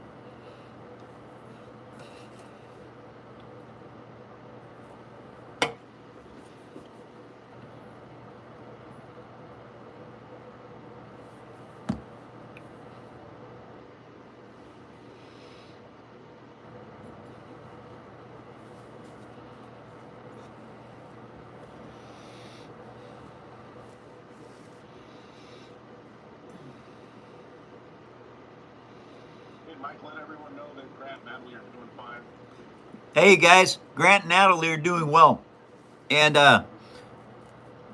Mike, let everyone know that Grant and Natalie are doing fine. Hey guys, Grant and Natalie are doing well. And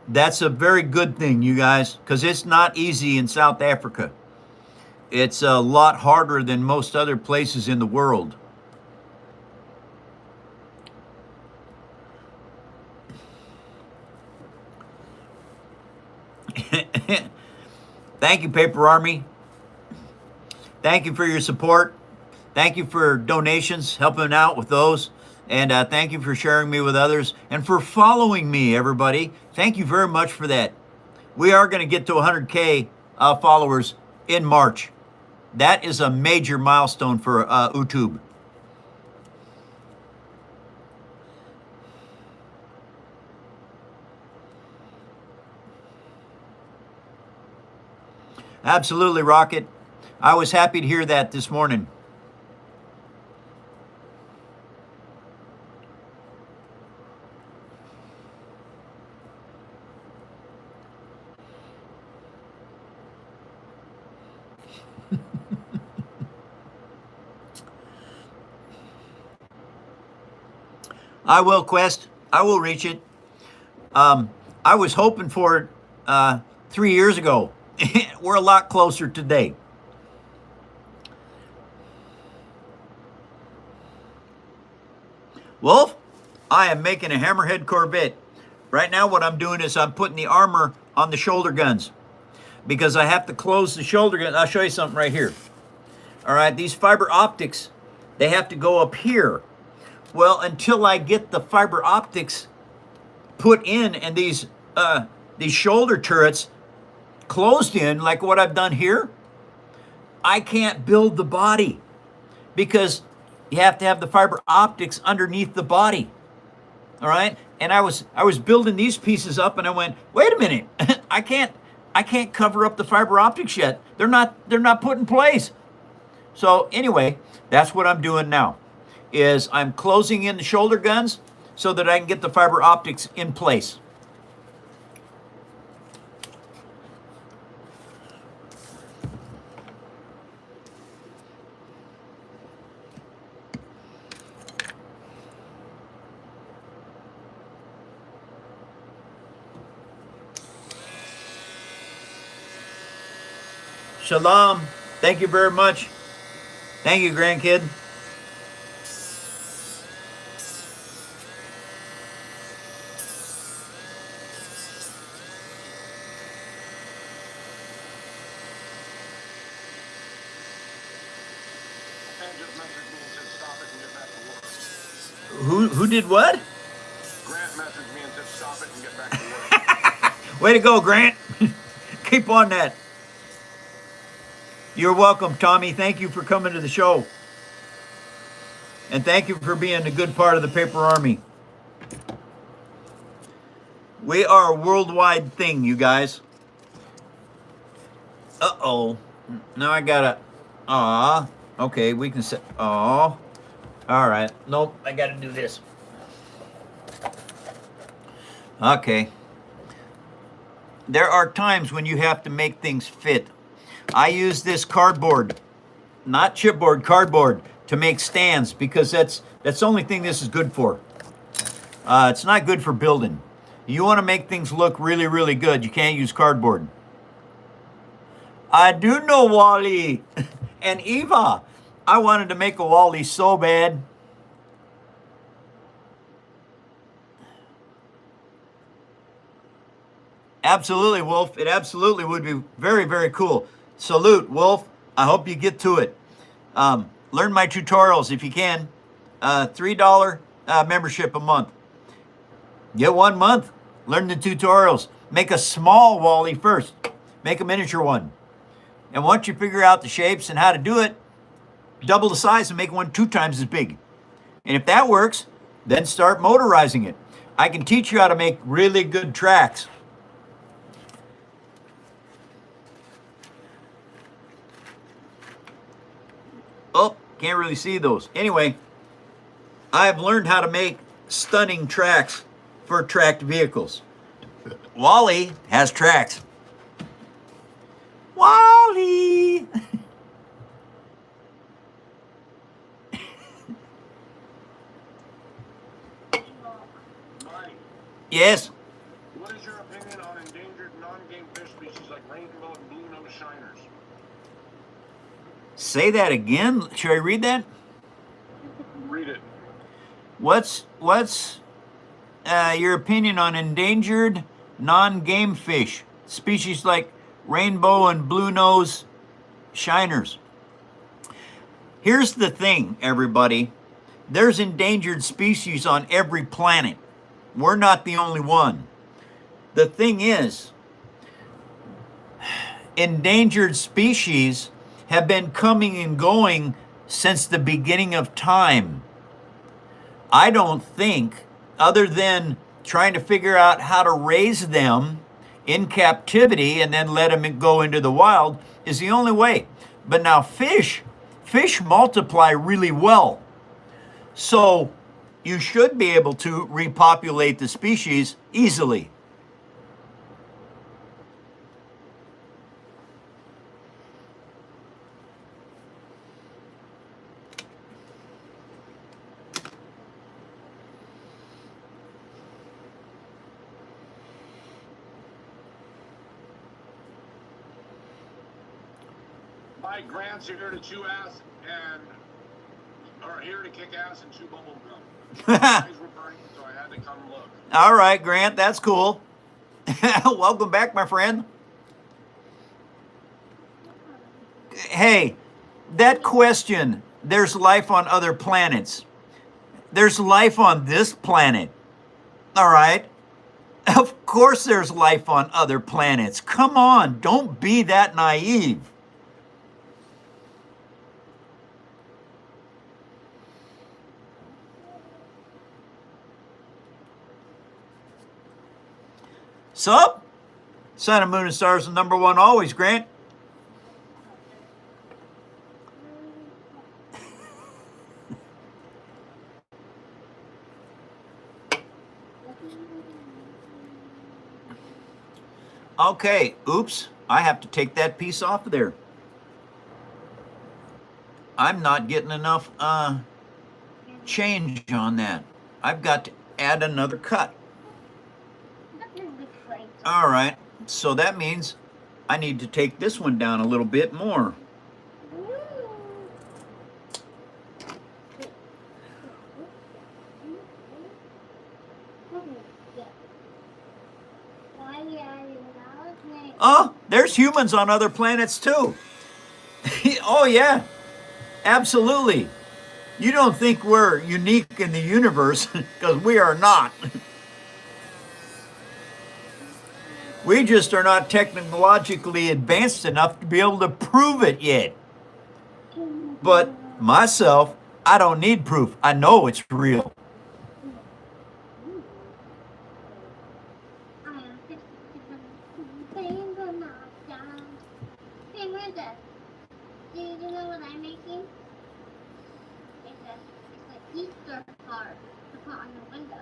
that's a very good thing, you guys, because it's not easy in South Africa. It's a lot harder than most other places in the world. Thank you, Paper Army. Thank you for your support. Thank you for donations, helping out with those. And thank you for sharing me with others and for following me, everybody. Thank you very much for that. We are going to get to 100K followers in March. That is a major milestone for YouTube. Absolutely, Rocket. I was happy to hear that this morning. I will, Quest. I will reach it. I was hoping for it 3 years ago. We're a lot closer today. Wolf, I am making a Hammerhead Corvette. Right now what I'm doing is I'm putting the armor on the shoulder guns because I have to close the shoulder gun. I'll show you something right here. All right, these fiber optics, they have to go up here. Well, until I get the fiber optics put in and these shoulder turrets closed in, like what I've done here, I can't build the body because you have to have the fiber optics underneath the body. All right, and I was building these pieces up, and I went, wait a minute, I can't cover up the fiber optics yet. They're not put in place. So anyway, that's what I'm doing now. Is I'm closing in the shoulder guns so that I can get the fiber optics in place. Shalom. Thank you very much. Thank you, grandkid. Who did what? Grant messaged me and said stop it and get back to work. Way to go, Grant. Keep on that. You're welcome, Tommy. Thank you for coming to the show. And thank you for being a good part of the Paper Army. We are a worldwide thing, you guys. Uh-oh. Now I gotta... Okay, we can say... All right. Nope, I gotta do this. Okay. There are times when you have to make things fit. I use this cardboard, not chipboard, cardboard, to make stands because that's the only thing this is good for. It's not good for building. You want to make things look really, really good. You can't use cardboard. I do know Wally and Eva. I wanted to make a Wally so bad. Absolutely, Wolf. It absolutely would be very, very cool. Salute, Wolf. I hope you get to it. Learn my tutorials if you can. $3 membership a month. Get 1 month. Learn the tutorials. Make a small Wally first. Make a miniature one. And once you figure out the shapes and how to do it, double the size and make one 2 times as big. And if that works, then start motorizing it. I can teach you how to make really good tracks. Oh, can't really see those. Anyway, I've learned how to make stunning tracks for tracked vehicles. Wally has tracks. Wally! Mike, Yes? what is your opinion on endangered non-game fish species like rainbow and blue nose shiners? Say that again. Should I read that? Read it. What's your opinion on endangered non-game fish species like rainbow and blue nose shiners? Here's the thing, everybody. There's endangered species on every planet. We're not the only one. The thing is, endangered species have been coming and going since the beginning of time. I don't think, other than trying to figure out how to raise them in captivity and then let them go into the wild, is the only way. But now fish multiply really well. So you should be able to repopulate the species easily. My Grant's here to chew ass or here to kick ass and chew bubble gum. My eyes were burning, so I had to come look. All right, Grant, that's cool. Welcome back, my friend. Hey, that question, there's life on other planets. There's life on this planet. All right? Of course there's life on other planets. Come on, don't be that naive. Sup? Sun and Moon and Stars are number one always, Grant. Okay, oops, I have to take that piece off of there. I'm not getting enough change on that. I've got to add another cut. All right, so that means I need to take this one down a little bit more. Oh, there's humans on other planets too. Oh yeah, absolutely. You don't think we're unique in the universe, because we are not. We just are not technologically advanced enough to be able to prove it yet. But myself, I don't need proof. I know it's real. Do you know what I'm making? It's an Easter card to put on the window.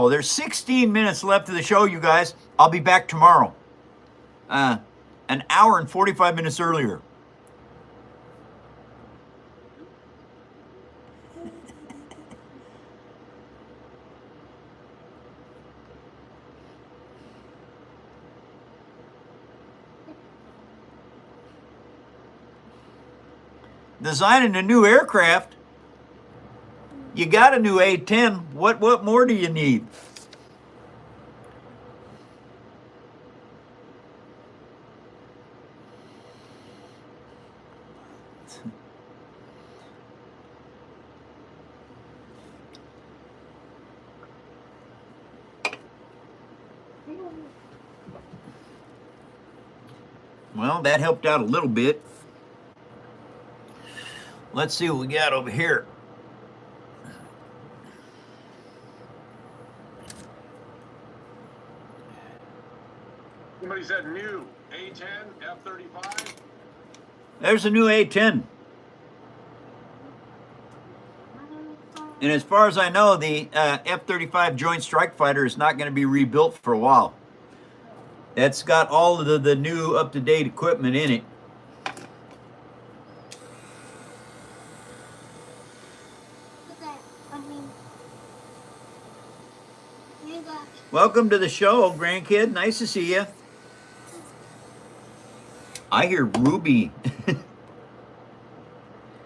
There's 16 minutes left of the show, you guys. I'll be back tomorrow. An hour and 45 minutes earlier. Designing a new aircraft. You got a new A-10. What more do you need? Well, that helped out a little bit. Let's see what we got over here. Somebody said new A10 F-35. There's a new A-10. And as far as I know, the F-35 Joint Strike Fighter is not going to be rebuilt for a while. It's got all of the new up-to-date equipment in it. Welcome to the show, grandkid. Nice to see you. I hear Ruby.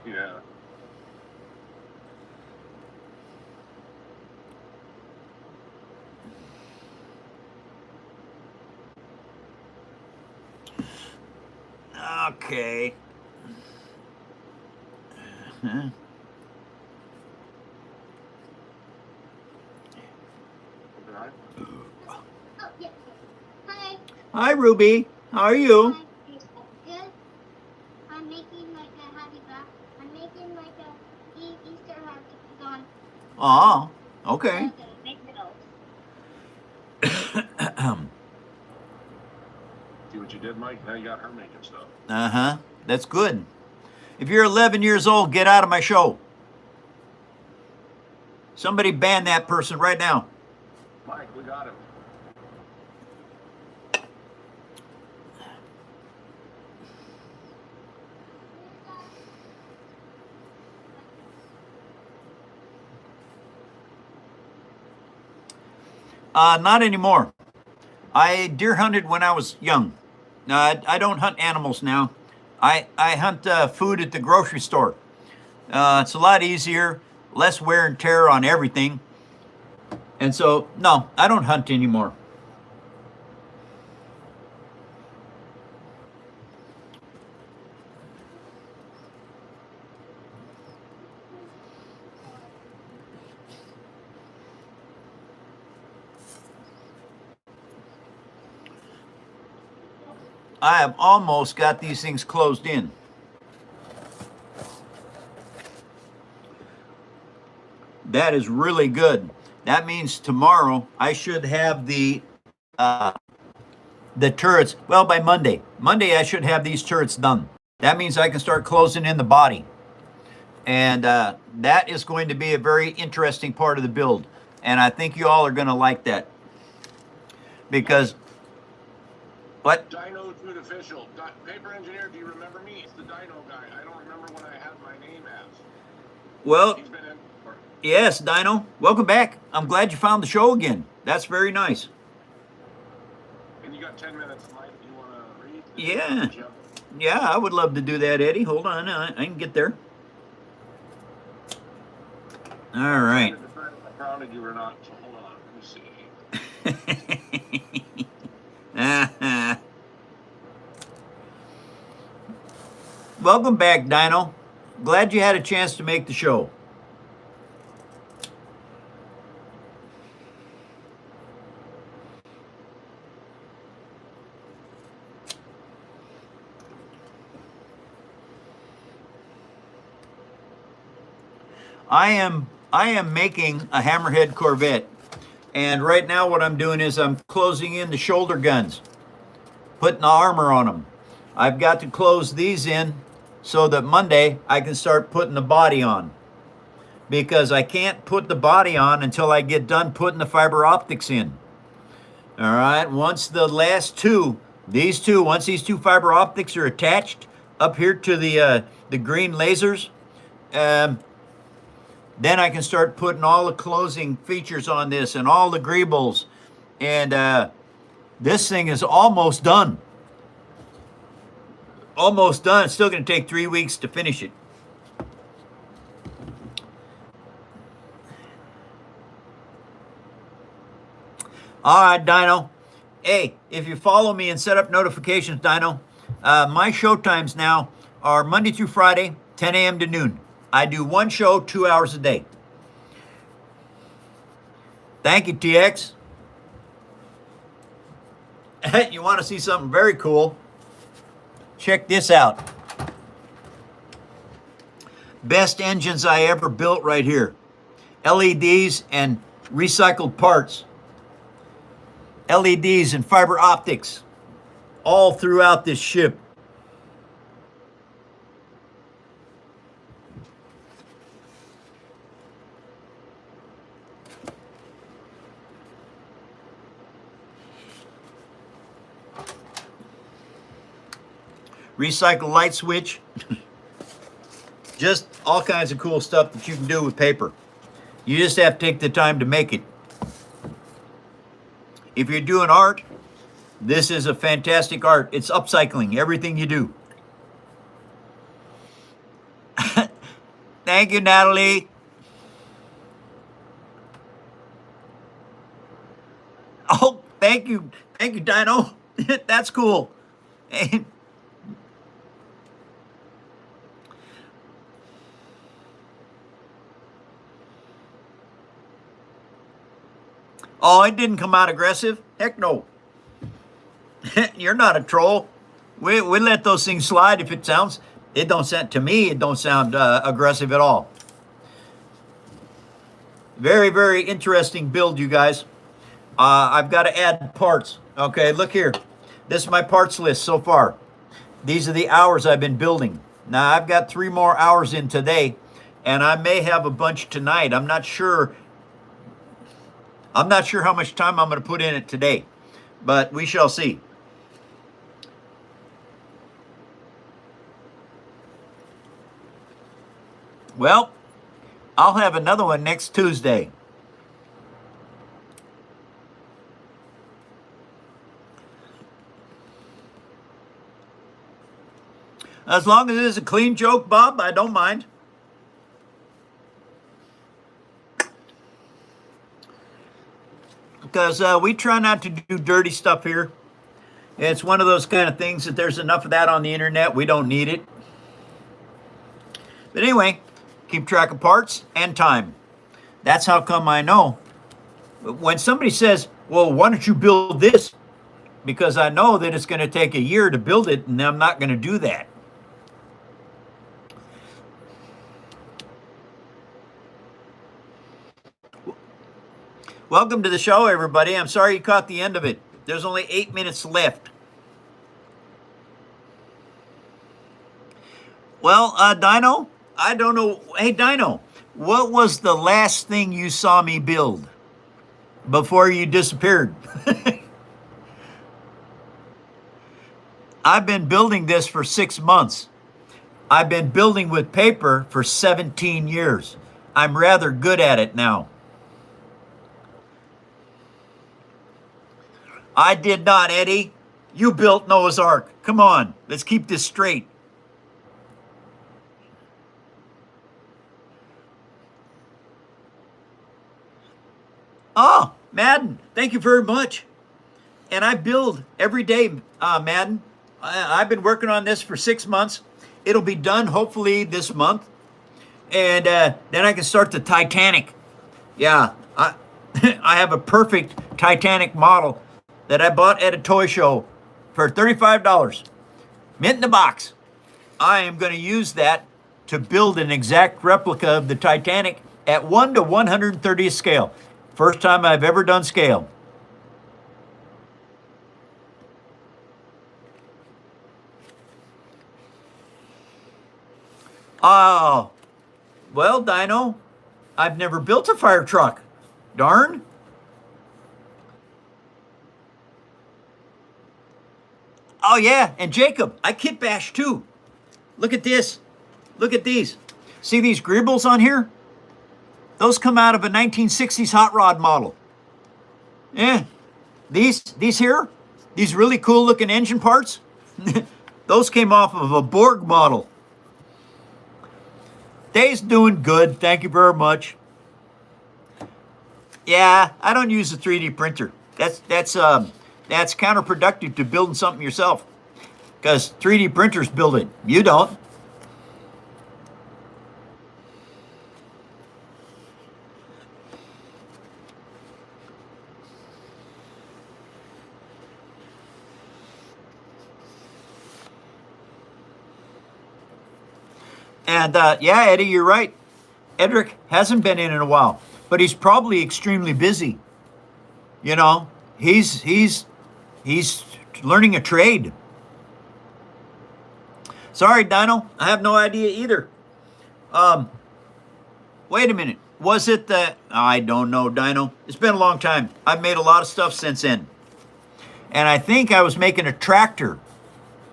Yeah. Okay. Uh-huh. Oh, yeah. Hi. Hi, Ruby. How are you? Hi. Good. I'm making like a happy back. I'm making like a Easter happy on Oh, okay. the McDonald's. See what you did, Mike? Now you got her making stuff. Uh-huh. That's good. If you're 11 years old, get out of my show. Somebody ban that person right now. Mike, we got him. Not anymore. I deer hunted when I was young. I don't hunt animals now. I hunt food at the grocery store. It's a lot easier, less wear and tear on everything. And so, no, I don't hunt anymore. I have almost got these things closed in. That is really good. That means tomorrow I should have the turrets. Well, by Monday. Monday I should have these turrets done. That means I can start closing in the body. And that is going to be a very interesting part of the build. And I think you all are going to like that. Because, what? Dino Dude Official. Paper Engineer, do you remember me? It's the Dino guy. I don't remember what I had my name as. Well, He's been in for... yes, Dino. Welcome back. I'm glad you found the show again. That's very nice. And you got 10 minutes, Mike. You want to read? Yeah. Yeah, I would love to do that, Eddie. Hold on. I can get there. All right. I grounded you or not, so hold on. Let me see. Welcome back, Dino. Glad you had a chance to make the show. I am making a Hammerhead Corvette, and right now what I'm doing is I'm closing in the shoulder guns, putting the armor on them. I've got to close these in so that Monday I can start putting the body on, because I can't put the body on until I get done putting the fiber optics in. All right, once the last two, once these two fiber optics are attached up here to the green lasers, then I can start putting all the closing features on this and all the greebles. And this thing is almost done. Almost done. It's still going to take 3 weeks to finish it. All right, Dino. Hey, if you follow me and set up notifications, Dino, my show times now are Monday through Friday, 10 a.m. to noon. I do one show 2 hours a day. Thank you, TX. You want to see something very cool? Check this out. Best engines I ever built right here. LEDs and recycled parts. LEDs and fiber optics all throughout this ship. Recycle light switch. Just all kinds of cool stuff that you can do with paper. You just have to take the time to make it. If you're doing art, this is a fantastic art. It's upcycling everything you do. Thank you, Natalie. Oh, thank you. Thank you, Dino. That's cool. Oh, it didn't come out aggressive? Heck no. You're not a troll. We let those things slide if it sounds, it don't sound, to me, it don't sound aggressive at all. Very, very interesting build, you guys. I've got to add parts. Okay, look here. This is my parts list so far. These are the hours I've been building. Now, I've got 3 more hours in today, and I may have a bunch tonight. I'm not sure. I'm not sure how much time I'm going to put in it today, but we shall see. Well, I'll have another one next Tuesday. As long as it's a clean joke, Bob, I don't mind. Because we try not to do dirty stuff here. It's one of those kind of things that there's enough of that on the internet. We don't need it. But anyway, keep track of parts and time. That's how come I know. When somebody says, well, why don't you build this? Because I know that it's going to take a year to build it, and I'm not going to do that. Welcome to the show, everybody. I'm sorry you caught the end of it. There's only 8 minutes left. Well, Dino, I don't know. Hey, Dino, what was the last thing you saw me build before you disappeared? I've been building this for 6 months. I've been building with paper for 17 years. I'm rather good at it now. I did not, Eddie. You built Noah's Ark. Come on, let's keep this straight. Oh, Madden, thank you very much. And I build every day, Madden. I've been working on this for 6 months. It'll be done hopefully this month. And then I can start the Titanic. Yeah, I have a perfect Titanic model that I bought at a toy show for $35. Mint in the box. I am going to use that to build an exact replica of the Titanic at 1 to 130th scale. First time I've ever done scale. Oh, well, Dino, I've never built a fire truck. Darn. Oh, yeah, and Jacob, I kitbash too. Look at this. Look at these. See these gribbles on here? Those come out of a 1960s hot rod model. Yeah, these here, these really cool looking engine parts, those came off of a Borg model. Dave's doing good, thank you very much. Yeah, I don't use a 3D printer. That's counterproductive to building something yourself, because 3D printers build it. You don't. And yeah, Eddie, you're right. Edric hasn't been in a while, but he's probably extremely busy. You know, he's learning a trade. Sorry, Dino, I have no idea either. Wait a minute. Was it the... I don't know, Dino. It's been a long time. I've made a lot of stuff since then. And I think I was making a tractor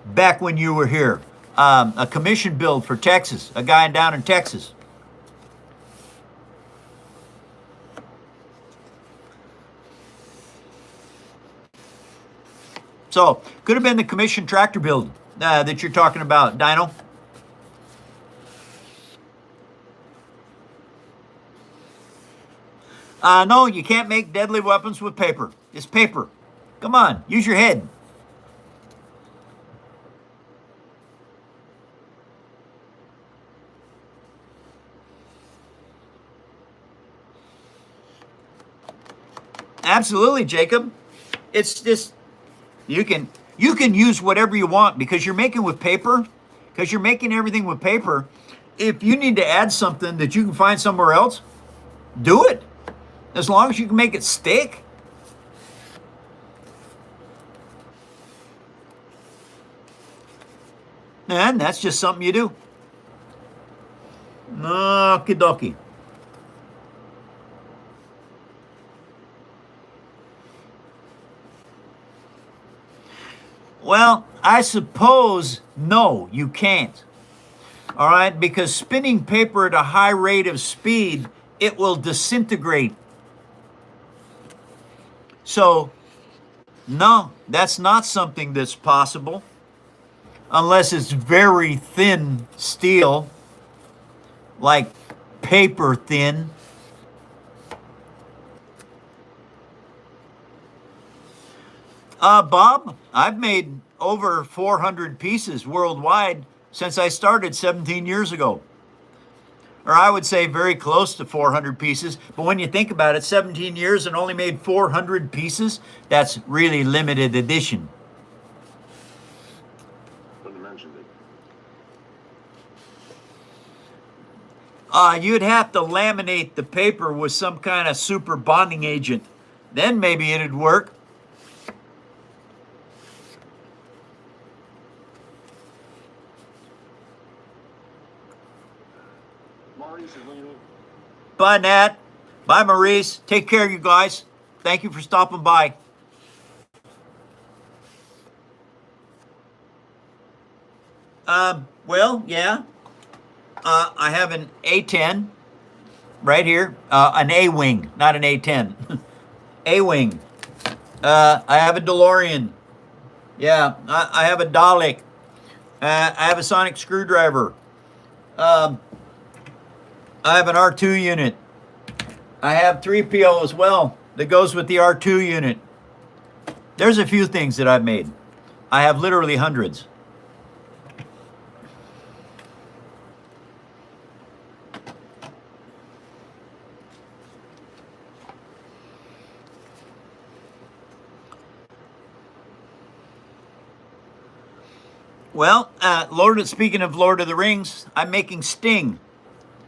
back when you were here. A commission build for Texas, a guy down in Texas. So, could have been the commission tractor build that you're talking about, Dino. No, you can't make deadly weapons with paper. It's paper. Come on, use your head. absolutely, Jacob. It's just you can use whatever you want because you're making with paper, because you're making everything with paper. If you need to add something that you can find somewhere else, do it. As long as you can make it stick. And that's just something you do. Okie dokie. Well, I suppose no, you can't. All right, because spinning paper at a high rate of speed, it will disintegrate. So, no, that's not something that's possible unless it's very thin steel, like paper thin. Bob, I've made over 400 pieces worldwide since I started 17 years ago. Or I would say very close to 400 pieces. But when you think about it, 17 years and only made 400 pieces, that's really limited edition. Wouldn't have mentioned it. You'd have to laminate the paper with some kind of super bonding agent. Then maybe it'd work. Maurice is leaving. Bye, Nat. Bye, Maurice. Take care, you guys. Thank you for stopping by. Well, yeah. I have an A10 right here. An A-wing, not an A10. A-wing. I have a DeLorean. Yeah, I have a Dalek. I have a sonic screwdriver. I have an R2 unit. I have 3PO as well that goes with the R2 unit. There's a few things that I've made. I have literally hundreds. Well, speaking of Lord of the Rings, I'm making Sting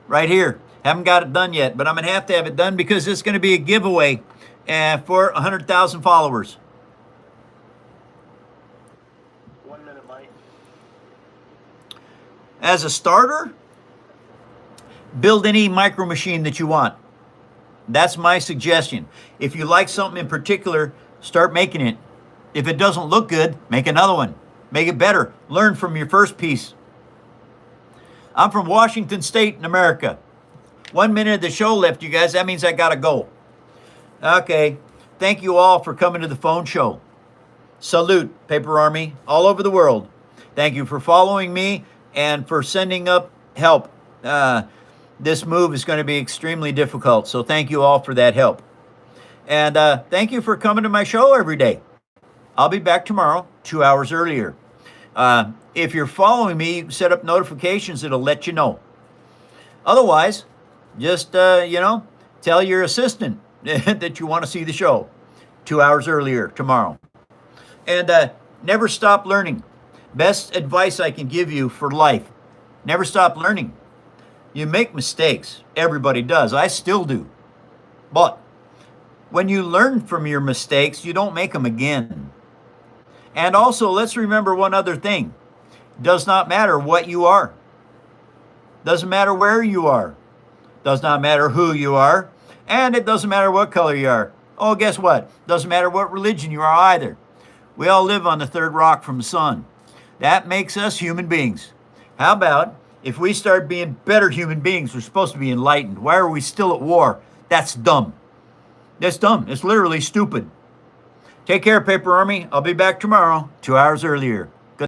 right here. Haven't got it done yet, but I'm going to have it done because it's going to be a giveaway for 100,000 followers. 1 minute, Mike. As a starter, build any micro machine that you want. That's my suggestion. If you like something in particular, start making it. If it doesn't look good, make another one. Make it better. Learn from your first piece. I'm from Washington State in America. 1 minute of the show left, you guys. That means I gotta go. Okay. Thank you all for coming to the phone show. Salute, Paper Army, all over the world. Thank you for following me and for sending up help. This move is going to be extremely difficult, so thank you all for that help. And thank you for coming to my show every day. I'll be back tomorrow, 2 hours earlier. If you're following me, you can set up notifications. It'll let you know. Otherwise, just, tell your assistant that you want to see the show 2 hours earlier tomorrow. And never stop learning. Best advice I can give you for life. Never stop learning. You make mistakes. Everybody does. I still do. But when you learn from your mistakes, you don't make them again. And also, let's remember one other thing. It does not matter what you are. Doesn't matter where you are. Does not matter who you are. And it doesn't matter what color you are. Oh, guess what? Doesn't matter what religion you are either. We all live on the third rock from the sun. That makes us human beings. How about if we start being better human beings? We're supposed to be enlightened. Why are we still at war? That's dumb. That's dumb. It's literally stupid. Take care, Paper Army. I'll be back tomorrow, 2 hours earlier.